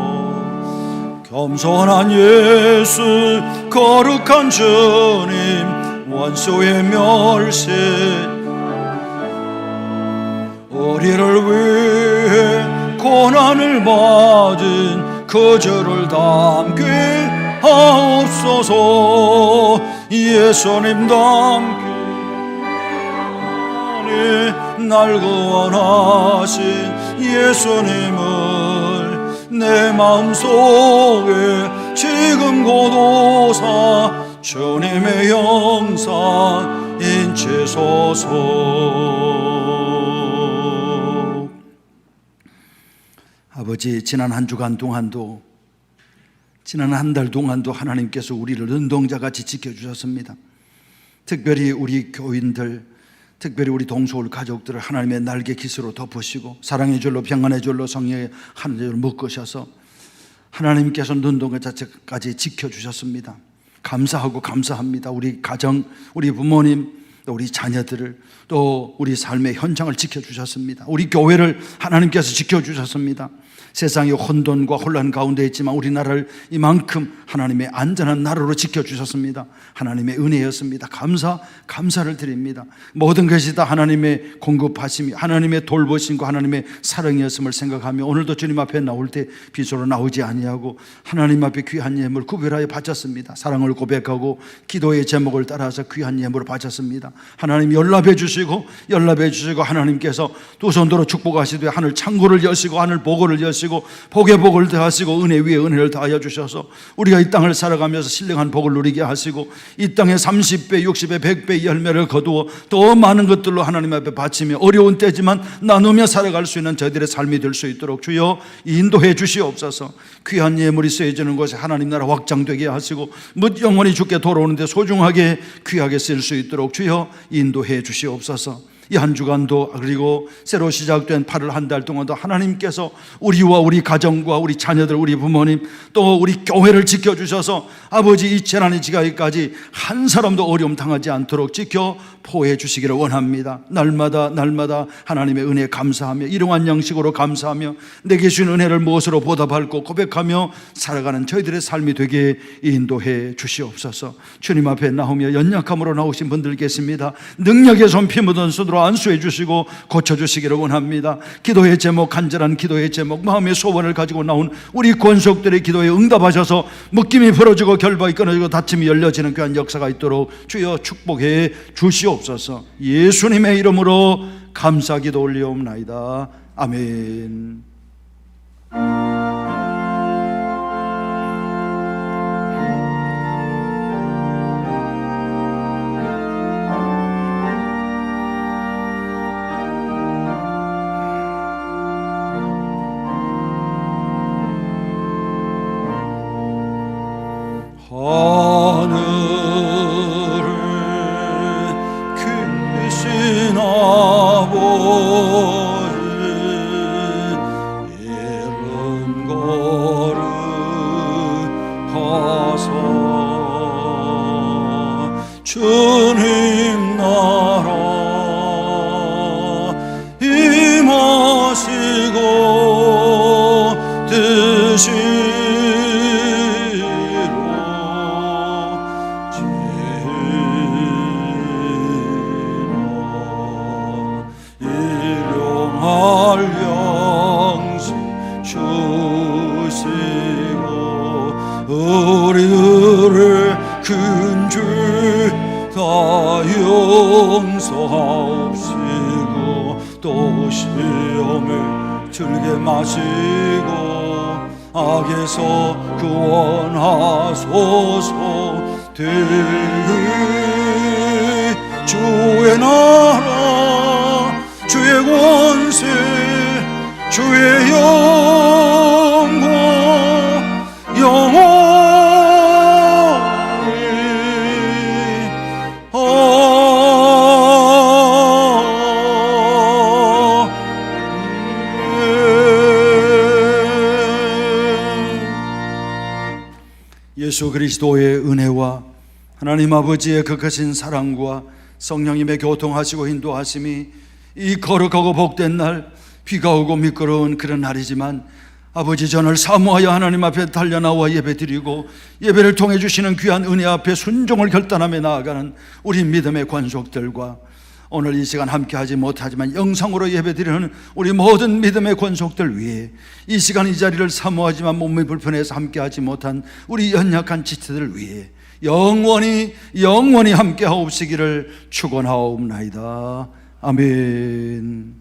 겸손한 예수 거룩한 주님 원수의 멸시 우리를 위해 고난을 받은 그 주를 담게 하옵소서. 예수님과 함께 날 구원하신 예수님을 내 마음속에 지금 고도사 주님의 영상 인치소서. 아버지, 지난 한 주간 동안도, 지난 한 달 동안도 하나님께서 우리를 눈동자같이 지켜주셨습니다. 특별히 우리 교인들, 특별히 우리 동서울 가족들을 하나님의 날개 깃으로 덮으시고 사랑의 줄로, 평안의 줄로, 성령의 하늘의 줄로 묶으셔서 하나님께서 눈동자까지 지켜주셨습니다. 감사하고 감사합니다. 우리 가정, 우리 부모님, 또 우리 자녀들을, 또 우리 삶의 현장을 지켜주셨습니다. 우리 교회를 하나님께서 지켜주셨습니다. 세상이 혼돈과 혼란 가운데 있지만 우리나라를 이만큼 하나님의 안전한 나라로 지켜주셨습니다. 하나님의 은혜였습니다. 감사를 드립니다. 모든 것이 다 하나님의 공급하심이, 하나님의 돌보심과 하나님의 사랑이었음을 생각하며 오늘도 주님 앞에 나올 때 비소로 나오지 아니하고 하나님 앞에 귀한 예물 구별하여 바쳤습니다. 사랑을 고백하고 기도의 제목을 따라서 귀한 예물을 바쳤습니다. 하나님 연락해 주시고 하나님께서 두 손으로 축복하시되 하늘 창고를 여시고 하늘 보고를 여시고 복의 복을 더하시고 은혜 위에 은혜를 더하여 주셔서 우리가 이 땅을 살아가면서 신령한 복을 누리게 하시고 이 땅에 30배, 60배, 100배의 열매를 거두어 더 많은 것들로 하나님 앞에 바치며 어려운 때지만 나누며 살아갈 수 있는 저희들의 삶이 될 수 있도록 주여 인도해 주시옵소서. 귀한 예물이 쓰여지는 곳에 하나님 나라 확장되게 하시고 뭇 영원히 주께 돌아오는데 소중하게 귀하게 쓸 수 있도록 주여 인도해 주시옵소서. 이 한 주간도 그리고 새로 시작된 8월 한 달 동안도 하나님께서 우리와 우리 가정과 우리 자녀들, 우리 부모님, 또 우리 교회를 지켜주셔서 아버지 이 재난의 지각까지 한 사람도 어려움 당하지 않도록 지켜 포해 주시기를 원합니다. 날마다 하나님의 은혜에 감사하며 일용한 양식으로 감사하며 내게 주신 은혜를 무엇으로 보답할고 고백하며 살아가는 저희들의 삶이 되게 인도해 주시옵소서. 주님 앞에 나오며 연약함으로 나오신 분들 계십니다. 능력의 손 피 묻은 손으로 안수해 주시고 고쳐주시기를 원합니다. 기도의 제목, 간절한 기도의 제목, 마음의 소원을 가지고 나온 우리 권속들의 기도에 응답하셔서 묶임이 풀어지고 결박이 끊어지고 다침이 열려지는 귀한 역사가 있도록 주여 축복해 주시옵소서. 예수님의 이름으로 감사기도 올리옵나이다. 아멘. 하늘에 크신 아버지 이름 거룩하사 주님 나라 임하시고 뜻이 우리들의 큰 죄 다 용서하옵시고 또 시험에 들게 마시고 악에서 구원하소서. 대의 주의 나라 주의 권세 주의 영광 영원히 예수 그리스도의 은혜와 하나님 아버지의 극하신 사랑과 성령님의 교통하시고 인도하심이 이 거룩하고 복된 날, 비가 오고 미끄러운 그런 날이지만 아버지 전을 사모하여 하나님 앞에 달려나와 예배드리고 예배를 통해 주시는 귀한 은혜 앞에 순종을 결단하며 나아가는 우리 믿음의 권속들과 오늘 이 시간 함께하지 못하지만 영상으로 예배드리는 우리 모든 믿음의 권속들 위해 이 시간 이 자리를 사모하지만 몸이 불편해서 함께하지 못한 우리 연약한 지체들 위해 영원히 함께 하옵시기를 축원하옵나이다. 아멘.